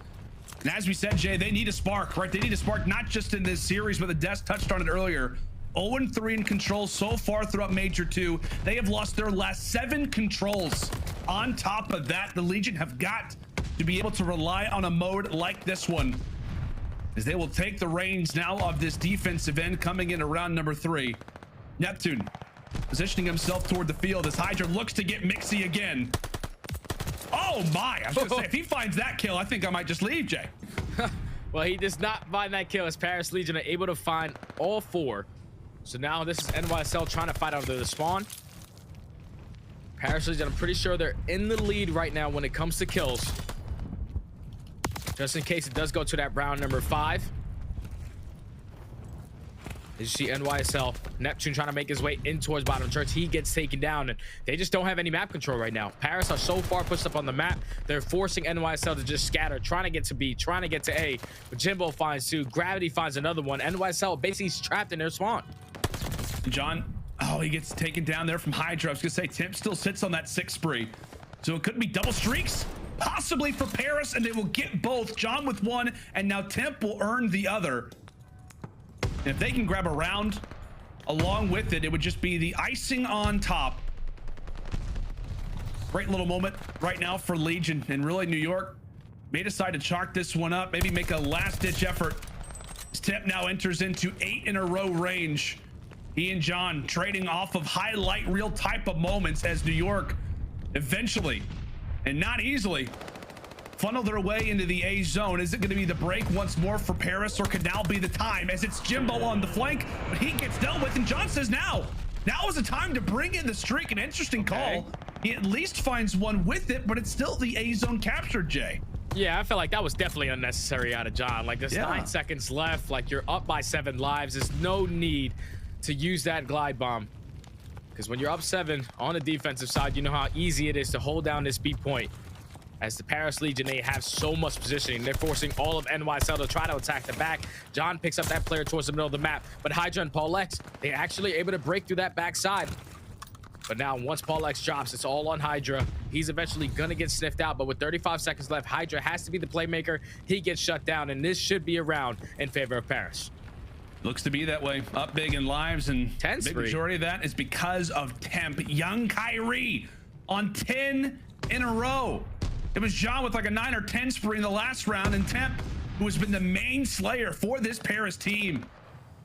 And as we said, Jay, they need a spark, right? They need a spark not just in this series, but the Des touched on it earlier. 0-3 in control so far throughout Major 2. They have lost their last 7 controls. On top of that, the Legion have got to be able to rely on a mode like this one, as they will take the reins now of this defensive end coming in around number 3. Neptune positioning himself toward the field as HyDra looks to get Mixy again. Oh my, I was gonna say, if he finds that kill, I think I might just leave, Jay. Well, he does not find that kill as Paris Legion are able to find all 4. So now this is NYSL trying to fight out of the spawn. Paris Legion, I'm pretty sure they're in the lead right now when it comes to kills. Just in case it does go to that round number 5. As you see NYSL, Neptune trying to make his way in towards bottom church. He gets taken down, and they just don't have any map control right now. Paris are so far pushed up on the map, they're forcing NYSL to just scatter, trying to get to B, trying to get to A. But Jimbo finds 2, Gravity finds another one. NYSL basically is trapped in their spawn. John, he gets taken down there from HyDra. I was gonna say, Temp still sits on that 6 spree. So it could be double streaks, possibly for Paris, and they will get both. John with 1, and now Temp will earn the other. And if they can grab a round along with it, it would just be the icing on top. Great little moment right now for Legion, and really New York may decide to chalk this one up, maybe make a last-ditch effort. Temp now enters into 8 in a row range. He and John trading off of highlight reel type of moments as New York eventually, and not easily, funnel their way into the A zone. Is it going to be the break once more for Paris, or could now be the time as it's Jimbo on the flank, but he gets dealt with, and John says now is the time to bring in the streak. An interesting call. He at least finds 1 with it, but it's still the A zone captured, Jay. Yeah, I feel like that was definitely unnecessary out of John. Like, there's 9 seconds left. Like, you're up by 7 lives. There's no need to use that glide bomb, because when you're up 7 on the defensive side, you know how easy it is to hold down this B point. As the Paris Legion, they have so much positioning. They're forcing all of NYSL to try to attack the back. John picks up that player towards the middle of the map, but HyDra and Paul X, they're actually able to break through that backside. But now once Paul X drops, it's all on HyDra. He's eventually gonna get sniffed out, but with 35 seconds left, HyDra has to be the playmaker. He gets shut down, and this should be a round in favor of Paris. Looks to be that way. Up big in lives, and the big majority of that is because of Temp. Young Kyrie on 10 in a row. It was John with like a 9 or 10 spree in the last round, and Temp, who has been the main slayer for this Paris team,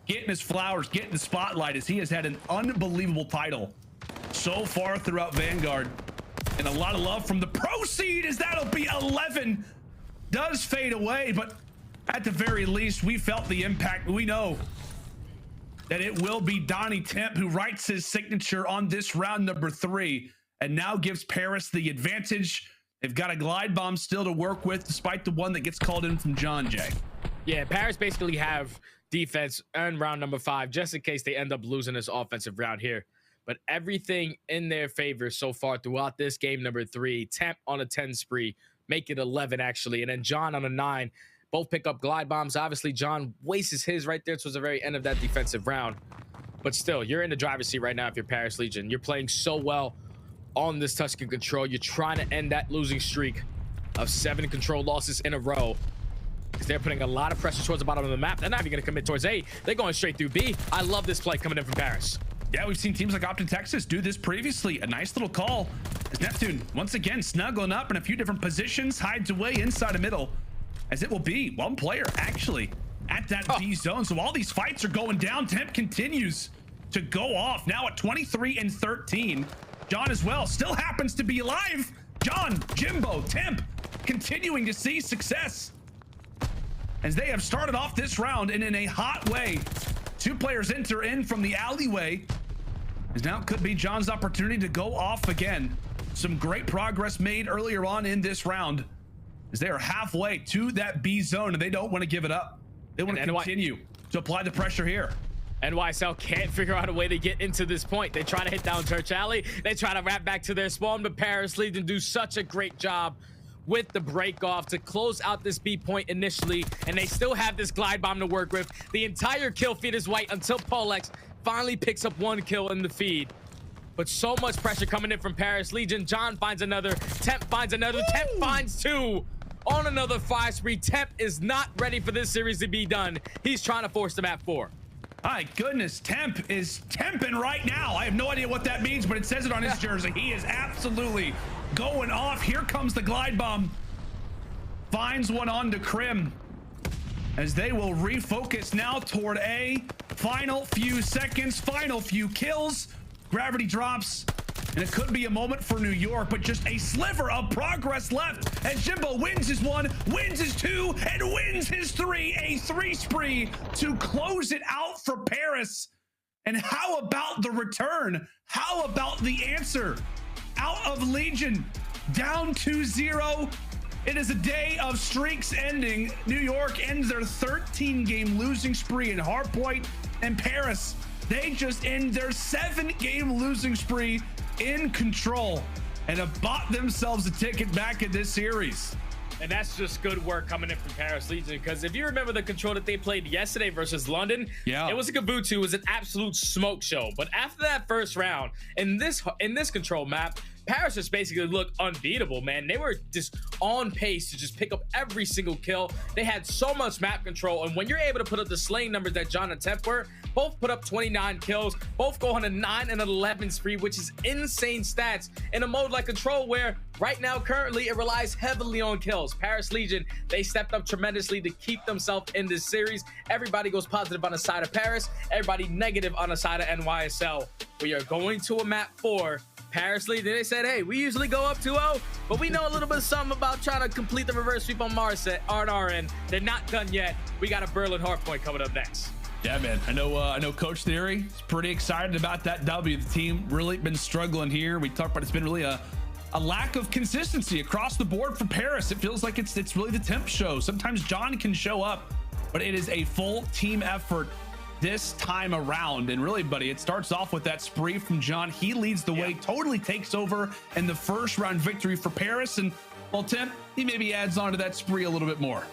getting his flowers, getting the spotlight, as he has had an unbelievable title so far throughout Vanguard. And a lot of love from the proceed, as that'll be 11. Does fade away, but at the very least, we felt the impact. We know that it will be Donnie Temp who writes his signature on this round number 3, and now gives Paris the advantage. They've got a glide bomb still to work with, despite the one that gets called in from John, Jay. Yeah, Paris basically have defense and round number 5, just in case they end up losing this offensive round here. but everything in their favor so far throughout this game number 3. Temp on a 10 spree, make it 11 actually, and then John on a 9. Both pick up glide bombs. Obviously, John wastes his right there towards the very end of that defensive round. But still, you're in the driver's seat right now if you're Paris Legion. You're playing so well on this touchscreen control. You're trying to end that losing streak of 7 control losses in a row, because they're putting a lot of pressure towards the bottom of the map. They're not even going to commit towards A. They're going straight through B. I love this play coming in from Paris. Yeah, we've seen teams like OpTic Texas do this previously. A nice little call as Neptune once again snuggling up in a few different positions, hides away inside the middle, as it will be one player actually at that B zone. So all these fights are going down. Temp continues to go off now at 23 and 13. John as well still happens to be alive. John, Jimbo, Temp continuing to see success as they have started off this round and in a hot way. 2 players enter in from the alleyway, as now could be John's opportunity to go off again. Some great progress made earlier on in this round, as they are halfway to that B zone and they don't want to give it up. They want to continue to apply the pressure here. NYSL can't figure out a way to get into this point. They try to hit down TJHaly. They try to wrap back to their spawn, but Paris Legion do such a great job with the break off to close out this B point initially, and they still have this glide bomb to work with. The entire kill feed is white until Polex finally picks up 1 kill in the feed. But so much pressure coming in from Paris Legion. John finds another, Temp finds another, Temp finds 2 on another 5 spree. Temp is not ready for this series to be done. He's trying to force them at 4. My goodness, Temp is temping right now. I have no idea what that means, but it says it on his jersey. He is absolutely going off. Here comes the glide bomb. Finds one on to Crim, as they will refocus now toward A. Final few seconds, final few kills. Gravity drops, and it could be a moment for New York, but just a sliver of progress left as Jimbo wins his 1, wins his 2, and wins his 3. A 3 spree to close it out for Paris. And how about the return? How about the answer? Out of Legion, down 2-0. It is a day of streaks ending. New York ends their 13-game losing spree in hardpoint, and Paris, they just end their 7-game losing spree in control and have bought themselves a ticket back in this series. And that's just good work coming in from Paris Legion, because if you remember the control that they played yesterday versus London, it was a Kabuto. It was an absolute smoke show. But after that first round in this control map, Paris just basically looked unbeatable, man. They were just on pace to just pick up every single kill. They had so much map control, and when you're able to put up the slaying numbers that John and Temp were, both put up 29 kills, both go on a 9 and 11 spree, which is insane stats in a mode like control where right now currently it relies heavily on kills. Paris Legion, they stepped up tremendously to keep themselves in this series. Everybody goes positive on the side of Paris, everybody negative on the side of NYSL. We are going to a map 4. Paris Legion, they said, hey, we usually go up 2-0, but we know a little bit of something about trying to complete the reverse sweep on our end. They're not done yet. We got a Berlin hardpoint coming up next. Yeah, man. I know Coach Theory is pretty excited about that W. The team really been struggling here. We talked about it's been really a lack of consistency across the board for Paris. It feels like it's really the Temp show. Sometimes John can show up, but it is a full team effort this time around. And really, buddy, it starts off with that spree from John. He leads the way, totally takes over in the first round victory for Paris. And well, Temp, he maybe adds on to that spree a little bit more.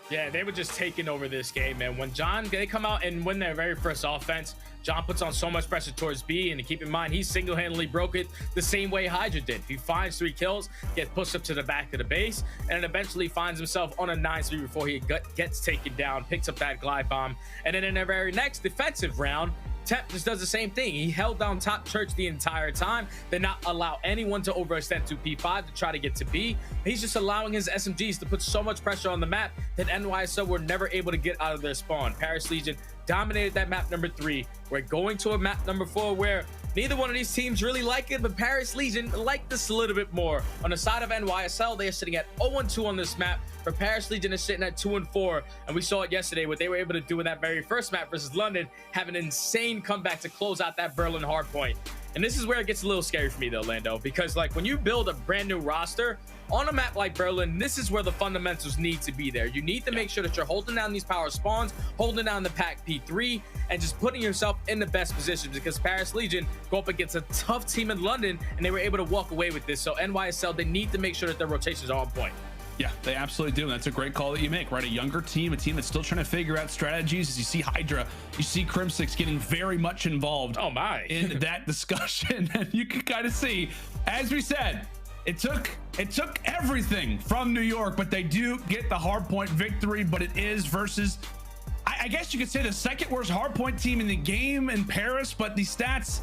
Yeah, they were just taking over this game, man. When they come out and win their very first offense, John puts on so much pressure towards B, and to keep in mind, he single-handedly broke it the same way HyDra did. He finds 3 kills, gets pushed up to the back of the base, and then eventually finds himself on a 9-3 before he gets taken down, picks up that glide bomb, and then in their very next defensive round, Temp just does the same thing. He held down top church the entire time, did not allow anyone to overextend to P5 to try to get to B. He's just allowing his SMGs to put so much pressure on the map that NYSL were never able to get out of their spawn. Paris Legion dominated that map number 3. We're going to a map number 4 where neither one of these teams really like it, but Paris Legion like this a little bit more. On the side of NYSL, they are sitting at 0-2 on this map, where Paris Legion is sitting at 2-4. And we saw it yesterday, what they were able to do in that very first map versus London, have an insane comeback to close out that Berlin hardpoint. And this is where it gets a little scary for me though, Lando, because like when you build a brand new roster, on a map like Berlin, this is where the fundamentals need to be there. You need to make sure that you're holding down these power spawns, holding down the pack P3, and just putting yourself in the best position, because Paris Legion go up against a tough team in London, and they were able to walk away with this. So NYSL, they need to make sure that their rotations are on point. Yeah, they absolutely do. And that's a great call that you make, right? A younger team, a team that's still trying to figure out strategies. As you see HyDra, you see Crimsix getting very much involved in that discussion. And you can kind of see, as we said, it took everything from New York, but they do get the hardpoint victory. But it is versus, I guess you could say, the second worst hardpoint team in the game in Paris, but the stats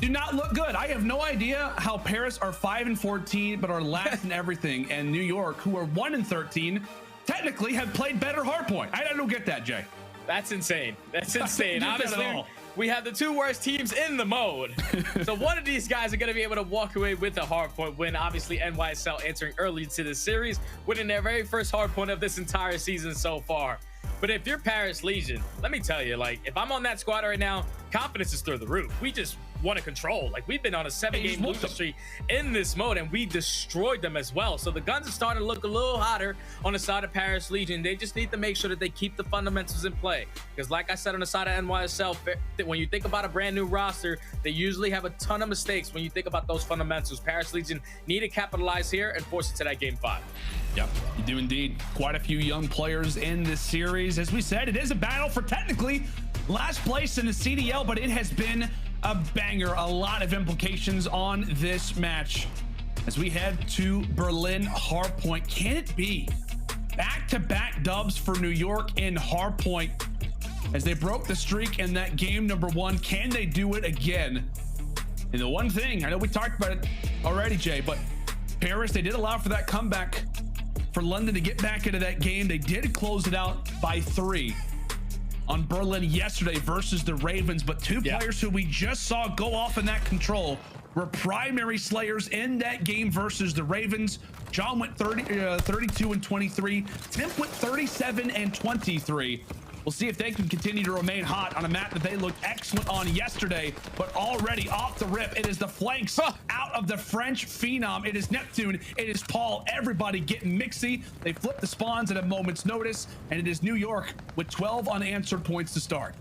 do not look good. I have no idea how Paris are 5-14, but are last in everything, and New York, who are 1-13, technically have played better hardpoint. I don't get that, Jay. That's insane. That's insane. Obviously, we have the two worst teams in the mode. So one of these guys are going to be able to walk away with a hardpoint win. Obviously, NYSL entering early into the series, winning their very first hardpoint of this entire season so far. But if you're Paris Legion, let me tell you, like, if I'm on that squad right now, confidence is through the roof. We just want to control. Like, we've been on a 7-game losing streak in this mode, and we destroyed them as well. So the guns are starting to look a little hotter on the side of Paris Legion. They just need to make sure that they keep the fundamentals in play, because like I said on the side of NYSL, when you think about a brand new roster, they usually have a ton of mistakes when you think about those fundamentals. Paris Legion need to capitalize here and force it to that game 5. Yep, you do indeed. Quite a few young players in this series. As we said, it is a battle for technically last place in the CDL, but it has been a banger. A lot of implications on this match as we head to Berlin hardpoint. Can it be back-to-back dubs for New York in hardpoint as they broke the streak in that game number 1? Can they do it again? And the one thing, I know we talked about it already, Jay, but Paris, they did allow for that comeback for London to get back into that game. They did close it out by 3 on Berlin yesterday versus the Ravens, but two players who we just saw go off in that control were primary slayers in that game versus the Ravens. John went 32 and 23. Simp went 37 and 23. We'll see if they can continue to remain hot on a map that they looked excellent on yesterday, but already off the rip, it is the flanks out of the French phenom. It is Neptune, it is Paul, everybody getting mixy. They flip the spawns at a moment's notice, and it is New York with 12 unanswered points to start.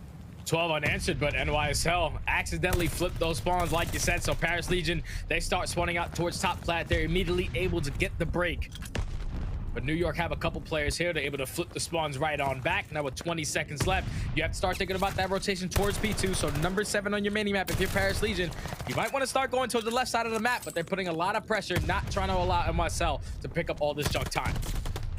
12 unanswered, but NYSL accidentally flipped those spawns, like you said. So Paris Legion, they start spawning out towards top plat. They're immediately able to get the break. But New York have a couple players here. They're able to flip the spawns right on back. Now with 20 seconds left, you have to start thinking about that rotation towards P2. So number 7 on your mini map, if you're Paris Legion, you might want to start going towards the left side of the map, but they're putting a lot of pressure, not trying to allow NYSL to pick up all this junk time.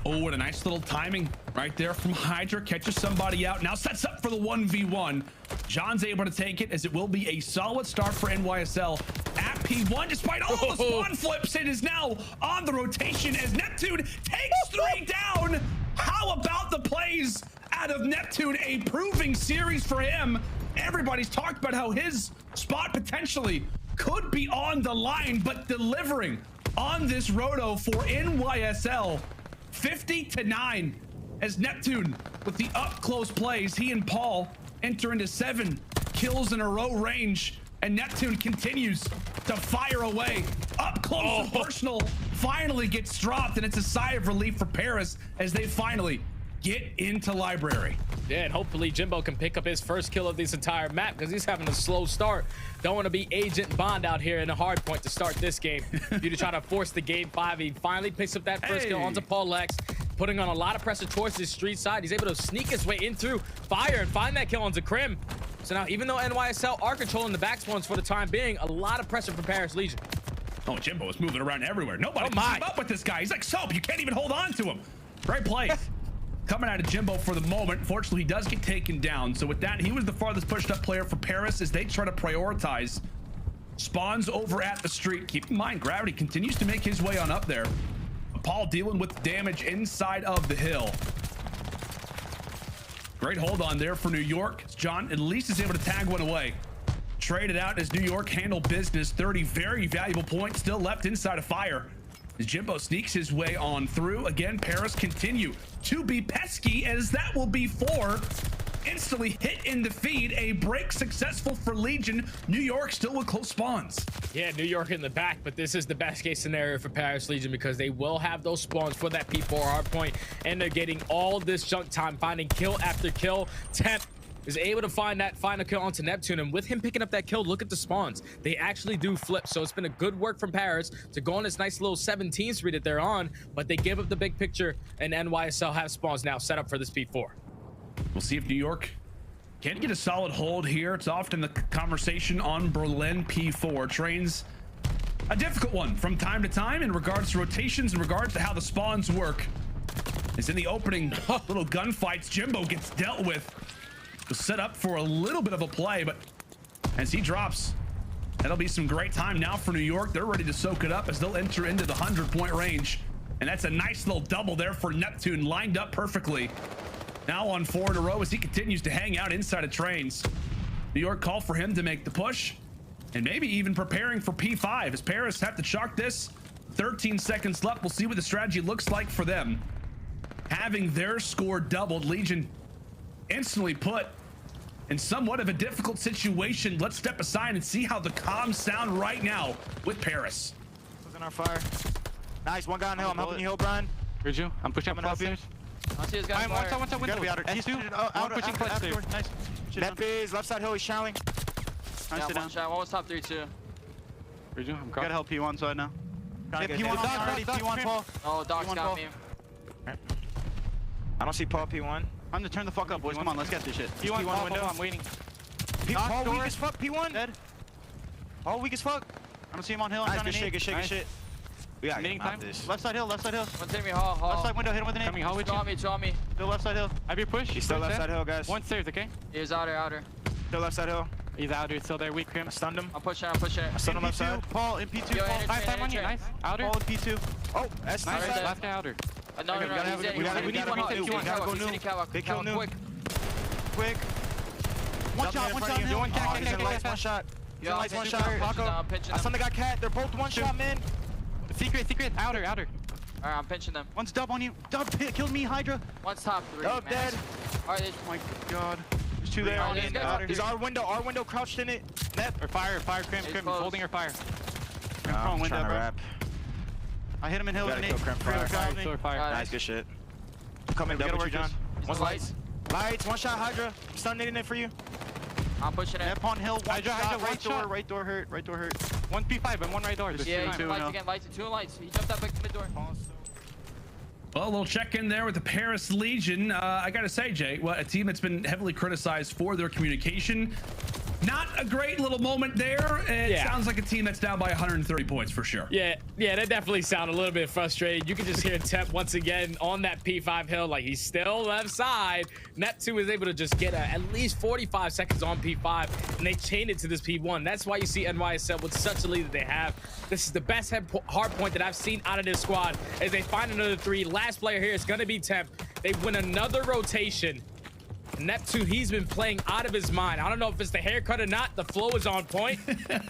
Oh, and a nice little timing right there from HyDra. Catches somebody out. Now sets up for the 1v1. John's able to take it, as it will be a solid start for NYSL at P1. Despite all the spawn flips, it is now on the rotation as Neptune takes 3 down. How about the plays out of Neptune? A proving series for him. Everybody's talked about how his spot potentially could be on the line, but delivering on this roto for NYSL. 50-9 as Neptune with the up close plays. He and Paul enter into 7 kills in a row range, and Neptune continues to fire away. Up close and personal finally gets dropped, and it's a sigh of relief for Paris as they finally get into library. Yeah, and hopefully Jimbo can pick up his first kill of this entire map, because he's having a slow start. Don't want to be Agent Bond out here in the hard point to start this game. Due to try to force the game 5, he finally picks up that first kill onto Paul Lex, putting on a lot of pressure towards his street side. He's able to sneak his way in through fire and find that kill onto Crim. So now, even though NYSL are controlling the back spawns for the time being, a lot of pressure for Paris Legion. Oh, Jimbo is moving around everywhere. Nobody can keep up with this guy. He's like soap. You can't even hold on to him. Great play. Coming out of Jimbo for the moment. Fortunately, he does get taken down. So with that, he was the farthest pushed up player for Paris as they try to prioritize spawns over at the street. Keep in mind, Gravity continues to make his way on up there. Paul dealing with damage inside of the hill. Great hold on there for New York. John at least is able to tag one away. Traded out as New York handle business. 30 very valuable points still left inside of fire. As Jimbo sneaks his way on through. Again, Paris continue to be pesky, as that will be 4 instantly hit in the feed. A break successful for Legion. New York still with close spawns. Yeah, New York in the back, but this is the best case scenario for Paris Legion because they will have those spawns for that P4 hardpoint, and they're getting all this junk time, finding kill after kill. Temp is able to find that final kill onto Neptune, and with him picking up that kill, look at the spawns. They actually do flip, so it's been a good work from Paris to go on this nice little 17 spree that they're on, but they give up the big picture, and NYSL have spawns now set up for this P4. We'll see if New York can get a solid hold here. It's often the conversation on Berlin P4. Trains a difficult one from time to time in regards to rotations, in regards to how the spawns work. It's in the opening little gunfights. Jimbo gets dealt with. Was set up for a little bit of a play, but as he drops, that'll be some great time now for New York. They're ready to soak it up as they'll enter into the 100-point range. And that's a nice little double there for Neptune, lined up perfectly. Now on 4 in a row as he continues to hang out inside of Trains. New York called for him to make the push, and maybe even preparing for P5 as Paris have to chalk this. 13 seconds left. We'll see what the strategy looks like for them. Having their score doubled, Legion instantly put in somewhat of a difficult situation. Let's step aside and see how the comms sound right now with Paris. On our fire. Nice, one guy on hill. I'm helping you hill, Brian. Here's you. I'm pushing up upstairs. I see this guy. One side window. One pushing Clayster. Nice. Methodz, left side hill, he's showering. Yeah, one shot. One was top 3 too. Here's you. I'm Gotta help P1 side now. P1 on already. P1 Paul. Oh, Doc's got me. I don't see Paul P1. I'm to turn the fuck up, boys. Come on, let's get this shit. P1 window. I'm waiting. Paul weak as fuck. P1. Dead. Paul weak as fuck. I don't see him on hill. Nice, good shit, good shit, good shit. We got this. Left side hill, left side hill. One hit me, hall. Left side window, hit him with an Coming hall with you. Draw me. Still left side hill. I be push. He's still left side hill, guys. One stairs, okay? He was outer. Still left side hill. He's out, dude. Still there. Weak Crim. I stunned him. I'm pushing. I stunned him left side. Paul in P2. Yo, Paul. enter train, on you. Nice. Outer. Paul in P2. Oh, that's Nice. nice. Last guy outer. No, we gotta go new. Big kill new. Quick. One shot. One shot. Lights, one shot. Paco. I stunned the guy cat. They're both one shot, man. Secret. Outer. Alright, I'm pinching them. One's dub on you. Dub killed me, HyDra. One's top 3. Dub man. dead. Alright, Oh my god. There's two there. He's our window crouched in it. Net. Or fire, Crim. Holding her fire. I'm trying to wrap. I hit him in hill with an 8. Fire. Nice, good shit. I'm coming double with you, John. One's lights. Lights, one shot HyDra. I'm stunning it for you. I'm pushing it. Up on hill, one HyDra, shot, one shot. right door hurt. One P5 and one right door. Yeah, you can lights again. Lights, 2 lights. He jumped up back to mid door. Well, a little check in there with the Paris Legion. I gotta say, Jay, a team that's been heavily criticized for their communication. Not a great little moment there. It sounds like a team that's down by 130 points for sure. Yeah, that definitely sounded a little bit frustrated. You can just hear Temp once again on that P5 hill, like he's still left side. Neptune was able to just get at least 45 seconds on P5, and they chained it to this P1. That's why you see NYSL with such a lead that they have. This is the best hard point that I've seen out of this squad as they find another 3. Last player here is going to be Temp. They win another rotation. Neptune, he's been playing out of his mind. I don't know if it's the haircut or not. The flow is on point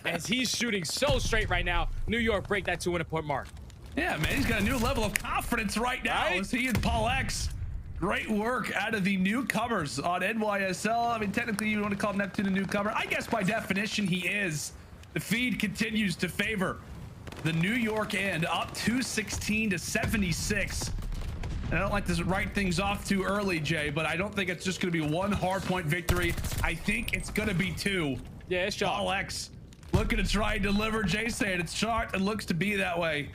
as he's shooting so straight right now. New York break that 200-point mark. Yeah, man, he's got a new level of confidence right now. As he and Paul X. Great work out of the newcomers on NYSL. I mean, technically, you want to call Neptune a newcomer. I guess by definition, he is. The feed continues to favor the New York end, up 216 to 76. And I don't like to write things off too early, Jay, but I don't think it's just going to be one hardpoint victory. I think it's going to be 2. Yeah, it's shot. Paul X looking to try and deliver. Jay saying it's shot and looks to be that way.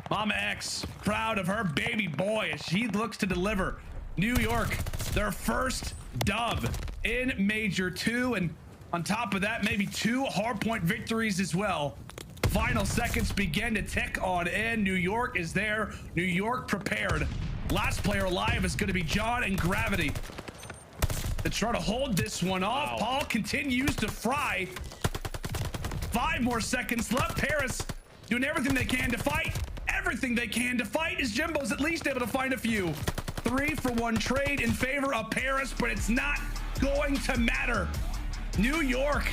Mama X proud of her baby boy as she looks to deliver. New York, their first dub in Major 2, and on top of that, maybe 2 hardpoint victories as well. Final seconds begin to tick on in. New York is there. New York prepared. Last player alive is going to be John and Gravity to try to hold this one off. Paul continues to fry. 5 more seconds left. Paris doing everything they can to fight. Everything they can to fight as Jimbo's at least able to find a few. 3-for-1 trade in favor of Paris, but it's not going to matter. New York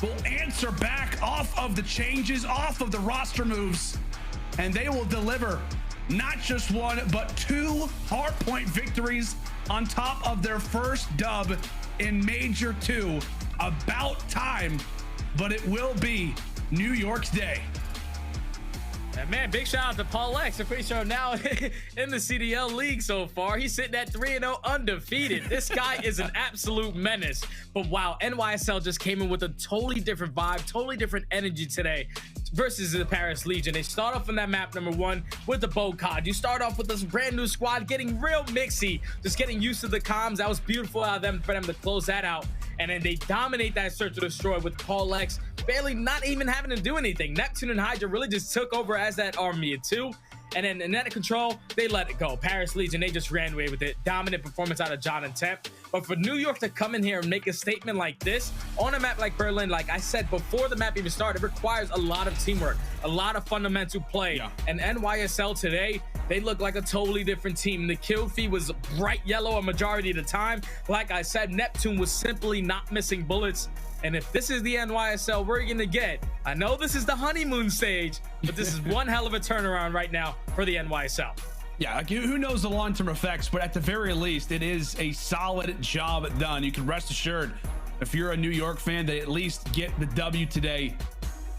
will answer back off of the changes, off of the roster moves, and they will deliver not just 1, but 2 hardpoint victories on top of their first dub in Major II. About time, but it will be New York's day. And man, big shout out to Paul X. I'm pretty sure now in the CDL league so far, he's sitting at 3-0 undefeated. This guy is an absolute menace. But wow, NYSL just came in with a totally different vibe, totally different energy today versus the Paris Legion. They start off on that map number 1 with the Bocod. You start off with this brand new squad getting real mixy, just getting used to the comms. That was beautiful out of them for them to close that out. And then they dominate that search and destroy with Paul X barely not even having to do anything. Neptune and HyDra really just took over as that army of 2. And then in net control, they let it go. Paris Legion, they just ran away with it. Dominant performance out of John and Temp. But for New York to come in here and make a statement like this on a map like Berlin, like I said before the map even started, it requires a lot of teamwork, a lot of fundamental play. Yeah. And NYSL today, they look like a totally different team. The kill feed was bright yellow a majority of the time. Like I said, Neptune was simply not missing bullets. And if this is the NYSL we're going to get, I know this is the honeymoon stage, but this is one hell of a turnaround right now for the NYSL. Yeah, like who knows the long-term effects, but at the very least, it is a solid job done. You can rest assured, if you're a New York fan, they at least get the W today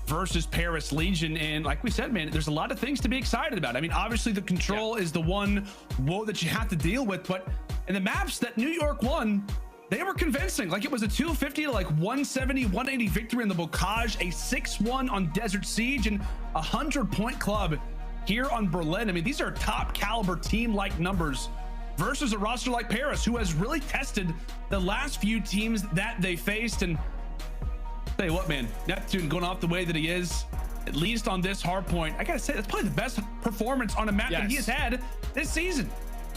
versus Paris Legion. And like we said, man, there's a lot of things to be excited about. I mean, obviously the control is the one woe that you have to deal with, but in the maps that New York won, they were convincing. Like it was a 250 to like 170, 180 victory in the Bocage, a 6-1 on Desert Siege, and a 100-point club here on Berlin. I mean, these are top caliber team-like numbers versus a roster like Paris, who has really tested the last few teams that they faced. And tell you what, man, Neptune going off the way that he is, at least on this hard point, I gotta say, that's probably the best performance on a map that he has had this season.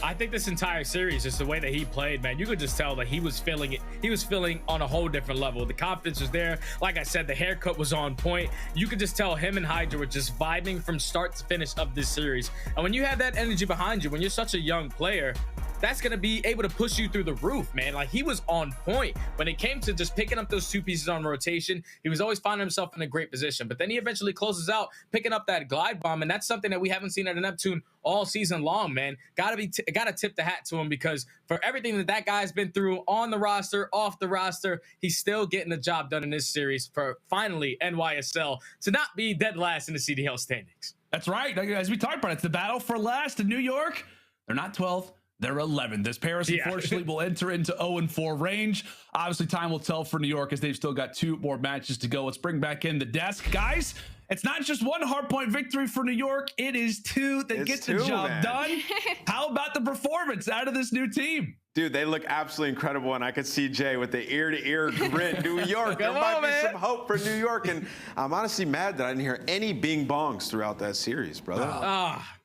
I think this entire series, just the way that he played, man, you could just tell that he was feeling it. He was feeling on a whole different level. The confidence was there. Like I said, the haircut was on point. You could just tell him and HyDra were just vibing from start to finish of this series. And when you have that energy behind you, when you're such a young player, that's going to be able to push you through the roof, man. Like he was on point when it came to just picking up those 2 pieces on rotation. He was always finding himself in a great position, but then he eventually closes out picking up that glide bomb. And that's something that we haven't seen at a Neptune all season long, man. Gotta tip the hat to him, because for everything that guy's been through on the roster, off the roster, he's still getting the job done in this series for finally NYSL to not be dead last in the CDL standings. That's right. As we talked about, it's the battle for last in New York. They're not 12. They're 11. This Paris, unfortunately, will enter into 0-4 range. Obviously, time will tell for New York as they've still got 2 more matches to go. Let's bring back in the desk. Guys, it's not just 1 hardpoint victory for New York. It is 2 that get the job done. How about the performance out of this new team? Dude, they look absolutely incredible, and I could see Jay with the ear-to-ear grin. New York, there might be some hope for New York, and I'm honestly mad that I didn't hear any bing bongs throughout that series, brother.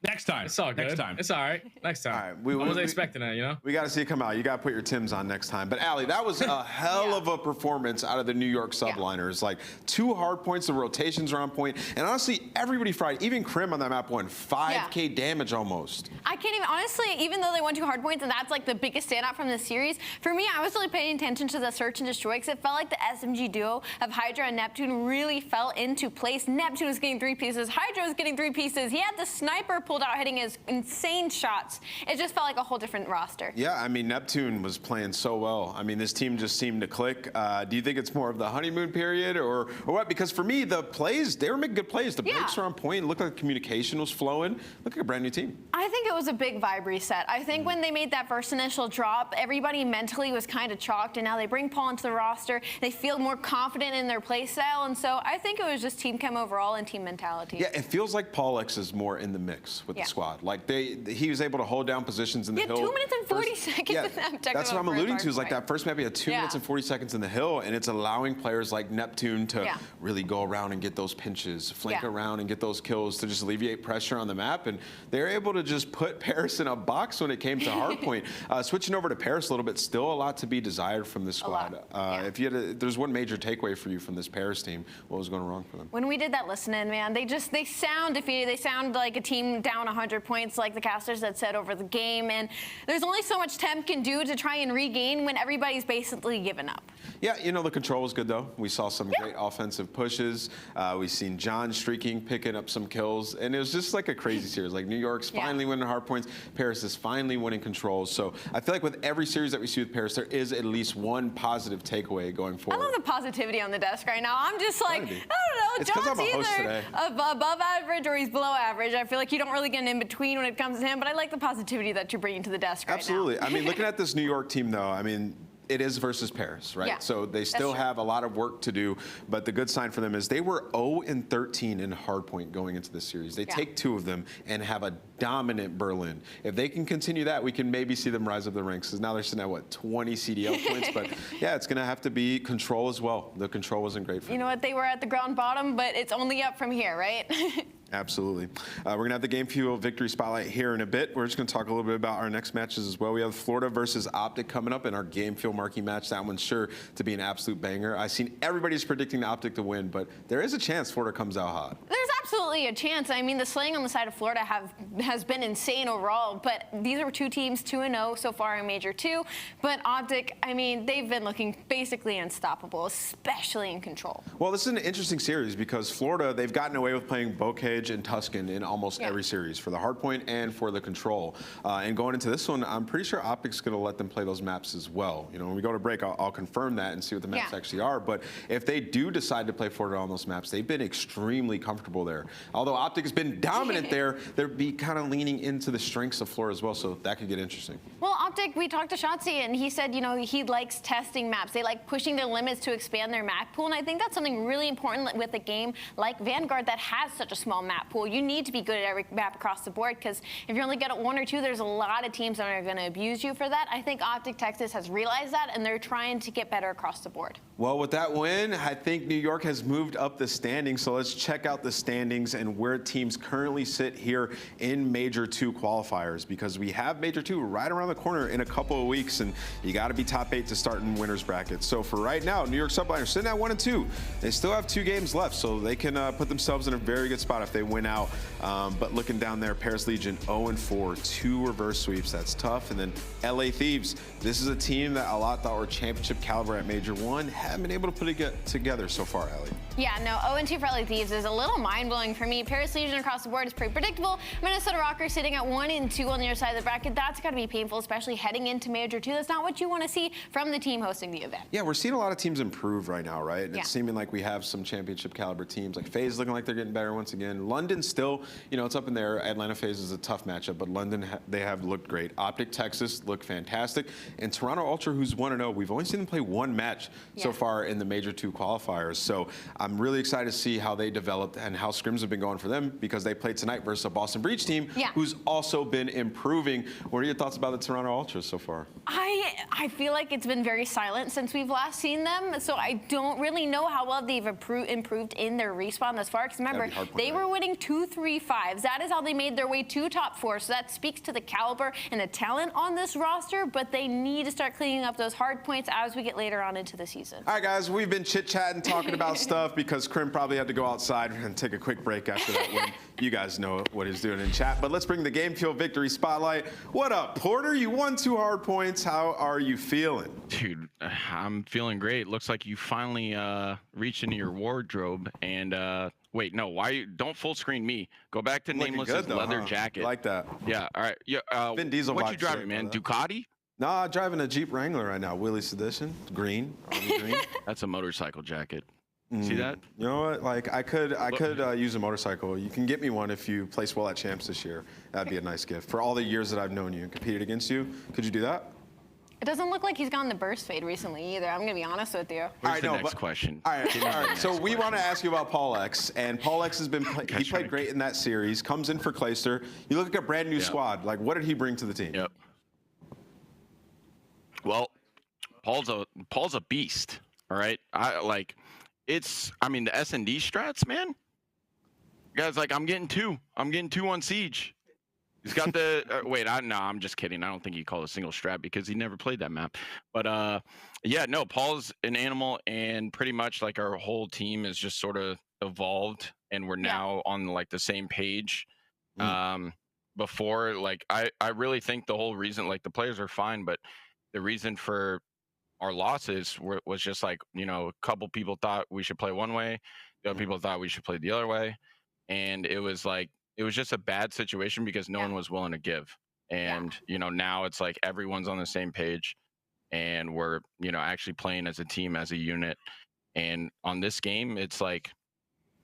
Next time. It's all good. Next time. It's all right. Next time. All right, I wasn't expecting that, you know? We got to see it come out. You got to put your Timbs on next time. But aLLeY, that was a hell of a performance out of the New York Subliners. Like 2 hard points, the rotations are on point, and honestly, everybody fried. Even Crim on that map won 5K damage almost. I can't even, honestly, even though they won 2 hard points, and that's like the biggest standout from this series, for me, I was really paying attention to the search and destroy, because it felt like the SMG duo of HyDra and Neptune really fell into place. Neptune was getting 3 pieces, HyDra was getting 3 pieces. He had the sniper pulled out hitting his insane shots. It just felt like a whole different roster. Yeah, I mean, Neptune was playing so well. I mean, this team just seemed to click. Do you think it's more of the honeymoon period or what? Because for me, the plays, they were making good plays. The breaks were on point. It looked like the communication was flowing. Looked like a brand new team. I think it was a big vibe reset. I think when they made that first initial drop, everybody mentally was kind of chalked, and now they bring Paul into the roster. They feel more confident in their play style, and so I think it was just team chem overall and team mentality. Yeah, it feels like Paul X is more in the mix with the squad. Like he was able to hold down positions in the hill. 2 minutes and 40 seconds. Yeah, that's what I'm alluding to. Is like that first map, he had 2 minutes and 40 seconds in the hill, and it's allowing players like Neptune to really go around and get those pinches, flank around and get those kills to just alleviate pressure on the map. And they're able to just put Paris in a box when it came to hardpoint. Switching over to Paris a little bit, still a lot to be desired from this squad. If you had there's one major takeaway for you from this Paris team, what was going wrong for them? When we did that listen-in, man, they sound defeated. They sound like a team down 100 points, like the casters had said over the game. And there's only so much Temp can do to try and regain when everybody's basically given up. Yeah, you know, the control was good, though. We saw some great offensive pushes. We've seen John streaking, picking up some kills. And it was just like a crazy series. Like, New York's finally winning hard points. Paris is finally winning controls. So I feel like with every series that we see with Paris, there is at least one positive takeaway going forward. I love the positivity on the desk right now. I'm just like, I don't know. It's 'cause I'm John's a host either today. above average or he's below average. I feel like you don't really get an in-between when it comes to him, but I like the positivity that you're bringing to the desk right now. Absolutely. I mean, looking at this New York team, though, I mean, it is versus Paris, right? Yeah, so they still have a lot of work to do, but the good sign for them is they were 0-13 in hardpoint going into this series. They take 2 of them and have a dominant Berlin. If they can continue that, we can maybe see them rise up the ranks, because now they're sitting at, what, 20 CDL points? But yeah, it's going to have to be control as well. The control wasn't great for them. You know what? They were at the ground bottom, but it's only up from here, right? Absolutely. We're going to have the Game Fuel Victory Spotlight here in a bit. We're just going to talk a little bit about our next matches as well. We have Florida versus OpTic coming up in our Game Fuel marquee match. That one's sure to be an absolute banger. I've seen everybody's predicting the OpTic to win, but there is a chance Florida comes out hot. There's absolutely a chance. I mean, the slaying on the side of Florida has been insane overall, but these are 2 teams, 2-0 so far in Major 2. But OpTic, I mean, they've been looking basically unstoppable, especially in control. Well, this is an interesting series because Florida, they've gotten away with playing Bocage and Tuscan in almost every series for the hardpoint and for the control. And going into this one, I'm pretty sure OpTic's going to let them play those maps as well. You know, when we go to break, I'll confirm that and see what the maps actually are. But if they do decide to play Florida on those maps, they've been extremely comfortable there. Although OpTic has been dominant there, they'll be kind of leaning into the strengths of Florida as well, so that could get interesting. Well, OpTic, we talked to Shotzzy, and he said, you know, he likes testing maps. They like pushing their limits to expand their map pool, and I think that's something really important with a game like Vanguard that has such a small map pool. You need to be good at every map across the board, because if you're only good at 1 or 2, there's a lot of teams that are going to abuse you for that. I think OpTic Texas has realized that, and they're trying to get better across the board. Well, with that win, I think New York has moved up the standings, so let's check out the standings and where teams currently sit here in Major II qualifiers, because we have Major II right around the corner in a couple of weeks, and you got to be top 8 to start in winners brackets. So for right now, New York Subliners sitting at 1-2. They still have 2 games left, so they can put themselves in a very good spot if they win out. But looking down there, Paris Legion 0-4, 2 reverse sweeps. That's tough. And then LA Thieves. This is a team that a lot thought were championship caliber at Major 1. Haven't been able to put it together so far, Ellie. Yeah, no, 0-2 for LA Thieves is a little mind-blowing for me. Paris Legion across the board is pretty predictable. Minnesota Røkkr sitting at 1-2 on the other side of the bracket. That's got to be painful, especially heading into Major 2. That's not what you want to see from the team hosting the event. Yeah, we're seeing a lot of teams improve right now, right? And it's seeming like we have some championship caliber teams, like FaZe looking like they're getting better once again. London still, you know, it's up in there. Atlanta FaZe is a tough matchup, but London, they have looked great. OpTic Texas look fantastic. And Toronto Ultra, who's 1-0, we've only seen them play 1 match so far in the Major 2 qualifiers. So I'm really excited to see how they developed and how scrims have been going for them, because they played tonight versus a Boston Breach team who's also been improving. What are your thoughts about the Toronto Ultras so far? I feel like it's been very silent since we've last seen them, so I don't really know how well they've improved in their respawn thus far. Because remember, they were winning 2-3-5s. That is how they made their way to top 4. So that speaks to the caliber and the talent on this roster, but they need to start cleaning up those hard points as we get later on into the season. All right, guys, we've been chit-chatting, talking about stuff, because Crim probably had to go outside and take a quick break after that win. You guys know what he's doing in chat, but let's bring the Game Fuel Victory Spotlight. What up, Porter? You won 2 hard points. How are you feeling? Dude, I'm feeling great. Looks like you finally reached into your wardrobe and wait, no, don't full screen me. Go back to Nameless's leather jacket. Like that. Yeah, all right. Yeah, Vin Diesel what you driving, man? Ducati? Nah, I'm driving a Jeep Wrangler right now. Willie's Sedition, green, army green. That's a motorcycle jacket. See that? You know what? Like I could use a motorcycle. You can get me one if you place well at champs this year. That'd be a nice gift. For all the years that I've known you and competed against you, could you do that? It doesn't look like he's gone the burst fade recently either. I'm going to be honest with you. Where's the next question? All right. So we want to ask you about Paul X, and Paul X has been he played great in that series. Comes in for Clayster. You look at a brand new squad. Like, what did he bring to the team? Yep. Well, Paul's a beast. All right. I mean, the S&D strats, man. Guys, like, I'm getting 2 on Siege. He's got the I'm just kidding. I don't think he called a single strat because he never played that map. But yeah, no, Paul's an animal, and pretty much like our whole team is just sort of evolved, and we're now on like the same page. Before, like, I really think the whole reason, like, the players are fine, but the reason for our losses was just like, you know, a couple people thought we should play one way, the other people thought we should play the other way, and it was like it was just a bad situation because no one was willing to give. And you know, now it's like everyone's on the same page, and we're, you know, actually playing as a team, as a unit. And on this game, it's like,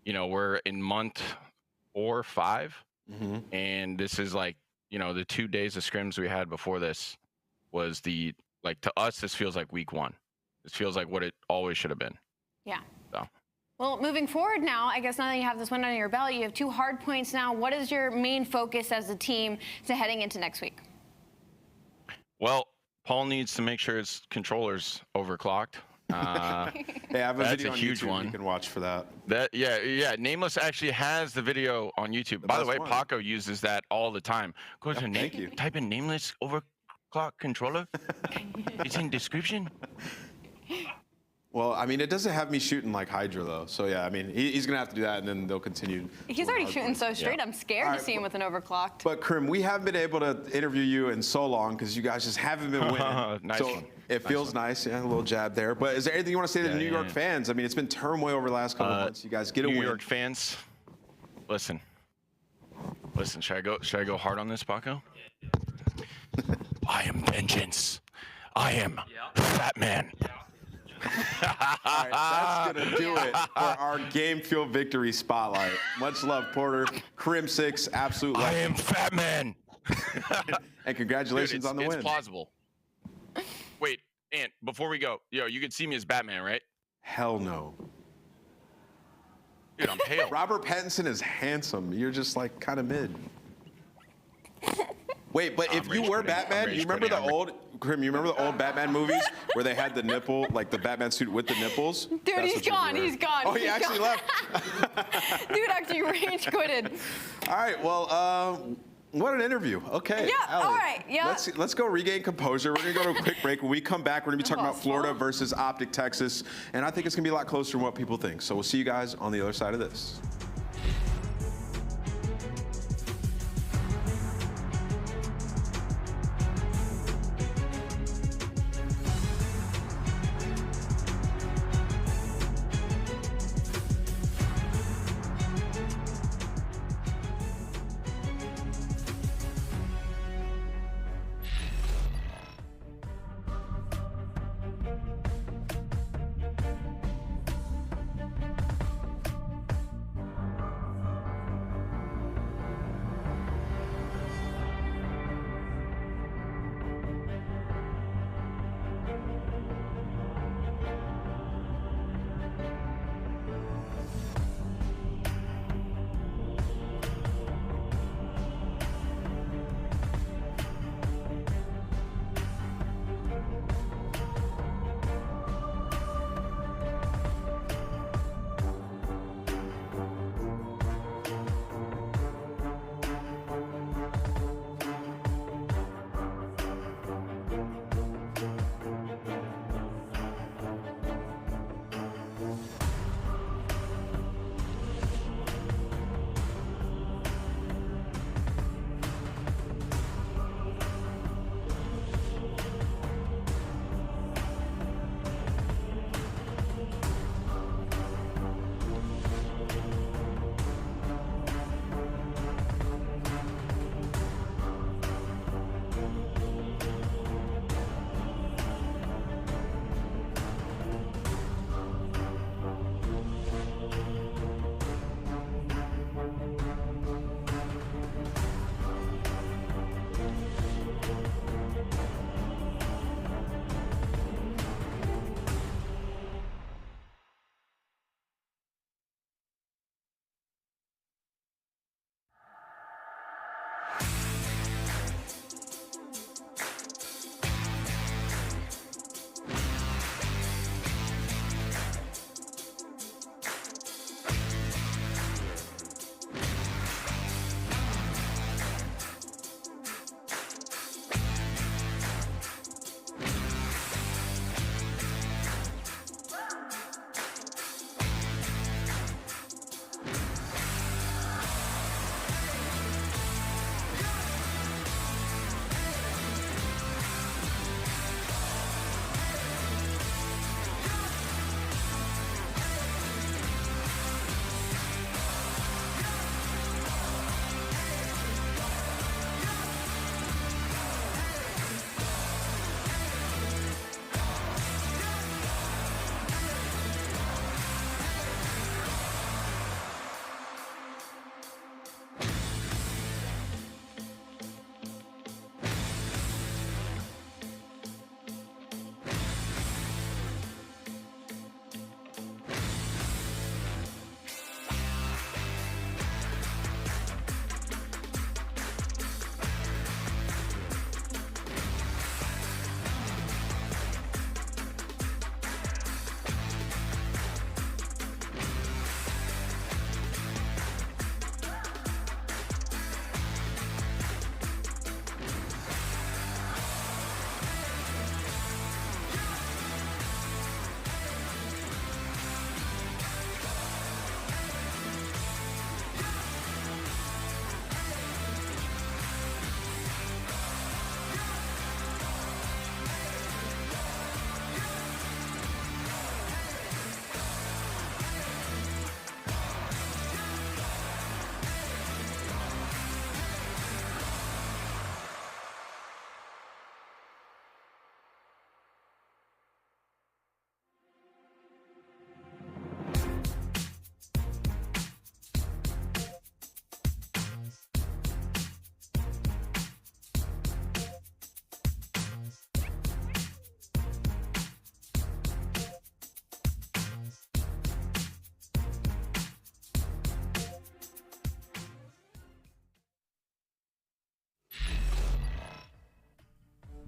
you know, we're in month 4 or 5, and this is like, you know, the 2 days of scrims we had before this was the, like, to us, this feels like week 1. This feels like what it always should have been. Yeah. So. Well, moving forward now, I guess now that you have this win under your belt, you have 2 hard points now. What is your main focus as a team to heading into next week? Well, Paul needs to make sure his controller's overclocked. Hey, I have a video on huge YouTube one. you can watch for that. Yeah. Nameless actually has the video on YouTube. By the way, Paco uses that all the time. Go to thank you. Type in Nameless overclock controller. It's in description. Well, I mean, it doesn't have me shooting like HyDra, though. So, yeah, I mean, he's going to have to do that, and then they'll continue. He's already shooting so straight. Yeah. I'm scared to see him with an overclocked. But, Crim, we haven't been able to interview you in so long because you guys just haven't been winning. Nice so one. It feels nice. Yeah, a little jab there. But is there anything you want to say to the New York fans? I mean, it's been turmoil over the last couple of months. You guys get a win. New York fans, listen. Should I go hard on this, Paco? I am vengeance. I am Fat Man. All right, that's going to do it for our Game Fuel Victory Spotlight. Much love, Porter. Crimsix, absolute legend. I am Fat Man. And congratulations on the win. It's plausible. Wait, Ant, before we go, you can see me as Batman, right? Hell no. Dude, I'm pale. Robert Pattinson is handsome. You're just like kind of mid. Wait, but if you were Batman, you remember the old Batman movies where they had the nipple, like the Batman suit with the nipples? Dude, he's gone. He's gone. Oh, he actually left. Dude actually rage quitted. All right, well, what an interview. Okay. Yeah, aLLeY, all right, yeah. Let's go regain composure. We're going to go to a quick break. When we come back, we're going to be talking about Florida versus OpTic Texas. And I think it's going to be a lot closer than what people think. So we'll see you guys on the other side of this.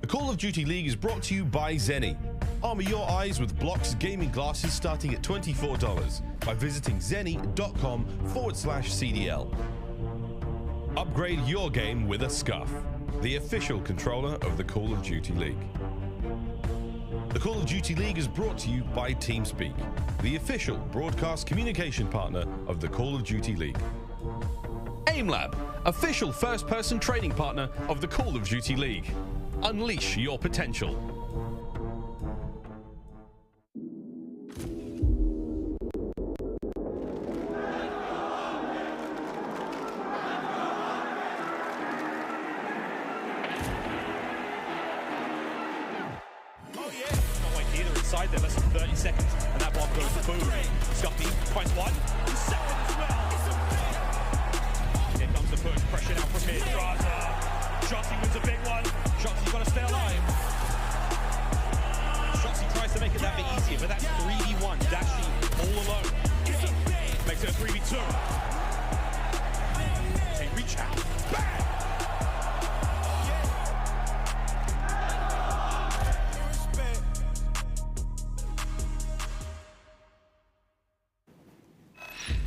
The Call of Duty League is brought to you by Zenni. Armor your eyes with Block's gaming glasses starting at $24 by visiting zenni.com/CDL. Upgrade your game with a Scuff, the official controller of the Call of Duty League. The Call of Duty League is brought to you by TeamSpeak, the official broadcast communication partner of the Call of Duty League. AimLab, official first-person training partner of the Call of Duty League. Unleash your potential. There, less than 30 seconds, and that bomb goes to boom. Scumpy finds one, the second as well. Here comes the push, pressure now from mid. Shotzzy wins a big one. Shotzzy's got to stay alive. Shotzzy tries to make it that bit easier, but that's 3v1. Dashy all alone. Makes it a 3v2. They reach out. Bang!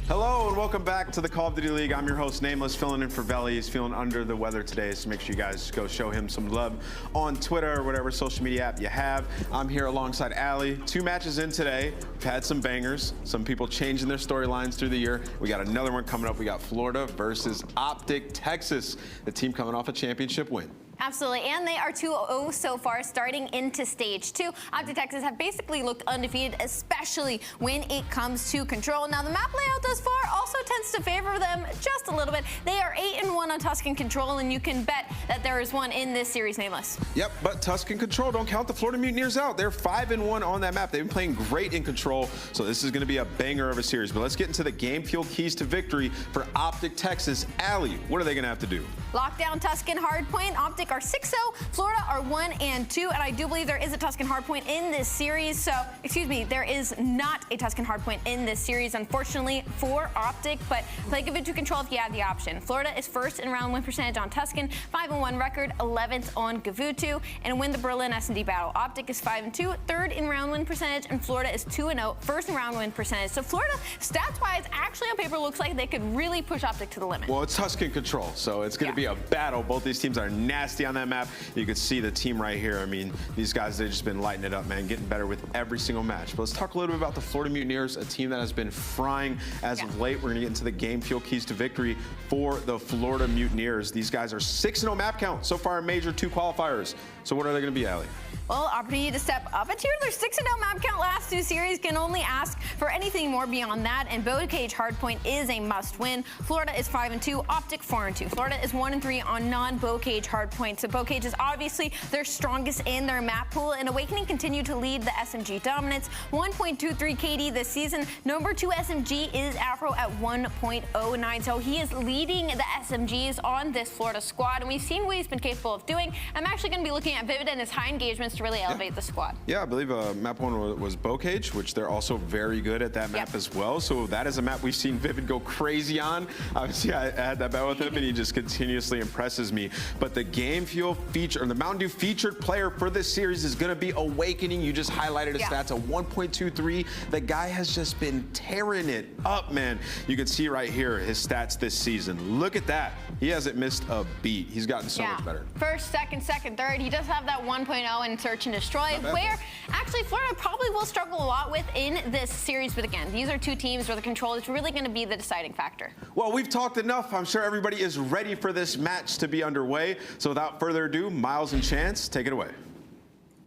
Hello and welcome back to the Call of Duty League. I'm your host, Nameless, filling in for Velly. He's feeling under the weather today, so make sure you guys go show him some love on Twitter or whatever social media app you have. I'm here alongside aLLeY. 2 matches in today. We've had some bangers, some people changing their storylines through the year. We got another one coming up. We got Florida versus OpTic Texas, the team coming off a championship win. Absolutely, and they are 2-0 so far, starting into stage 2. OpTic Texas have basically looked undefeated, especially when it comes to control. Now, the map layout thus far also tends to favor them just a little bit. They are 8-1 on Tuscan control, and you can bet that there is one in this series, Nameless. Yep, but Tuscan control, don't count the Florida Mutineers out. They're 5-1 on that map. They've been playing great in control, so this is going to be a banger of a series. But let's get into the game fuel keys to victory for OpTic Texas. aLLeY, what are they going to have to do? Lockdown Tuscan hardpoint. OpTic are 6-0. Florida are 1-2, and I do believe there is a Tuscan hardpoint in this series. So, excuse me, there is not a Tuscan hardpoint in this series, unfortunately, for OpTic, but play Gavutu control if you have the option. Florida is first in round win percentage on Tuscan, 5-1 record, 11th on Gavutu, and win the Berlin S&D battle. OpTic is 5-2, third in round win percentage, and Florida is 2-0, first in round win percentage. So Florida, stats-wise, actually on paper looks like they could really push OpTic to the limit. Well, it's Tuscan control, so it's going to be a battle. Both these teams are nasty on that map. You can see the team right here. I mean, these guys, they've just been lighting it up, man, getting better with every single match. But let's talk a little bit about the Florida Mutineers, a team that has been frying as of late. We're going to get into the game fuel keys to victory for the Florida Mutineers. These guys are 6-0 map count so far in Major II Qualifiers. So what are they going to be, aLLeY? Well, opportunity to step up a tier. Their 6-0 map count last 2 series, can only ask for anything more beyond that, and Bow Cage hardpoint is a must-win. Florida is 5-2, OpTic 4-2. Florida is 1-3 on non-Bow Cage hardpoint. So Bow Cage is obviously their strongest in their map pool, and Awakening continue to lead the SMG dominance. 1.23 KD this season. Number 2 SMG is Afro at 1.09. So he is leading the SMGs on this Florida squad, and we've seen what he's been capable of doing. I'm actually going to be looking at Vivid and his high engagements to really elevate the squad. Yeah, I believe map 1 was Bow Cage, which they're also very good at that map as well. So that is a map we've seen Vivid go crazy on. Obviously, I had that battle with him, and he just continuously impresses me. But the game fuel feature, or the Mountain Dew featured player for this series is going to be Awakening. You just highlighted his stats, a 1.23. The guy has just been tearing it up, man. You can see right here his stats this season. Look at that. He hasn't missed a beat. He's gotten so much better. First, second, third. He does have that 1.0 in Search and Destroy, where actually Florida probably will struggle a lot with in this series. But again, these are 2 teams where the control is really going to be the deciding factor. Well, we've talked enough. I'm sure everybody is ready for this match to be underway. So without further ado, Miles and Chance, take it away.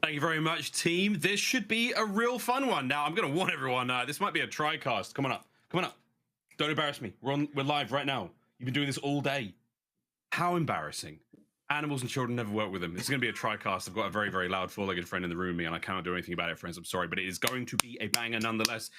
Thank you very much, team. This should be a real fun one. Now, I'm going to warn everyone, this might be a tri-cast. Come on up. Come on up. Don't embarrass me. We're live right now. You've been doing this all day. How embarrassing. Animals and children never work with them. It's going to be a tri-cast. I've got a very, very loud four-legged friend in the room with me, and I cannot do anything about it, friends. I'm sorry, but it is going to be a banger nonetheless.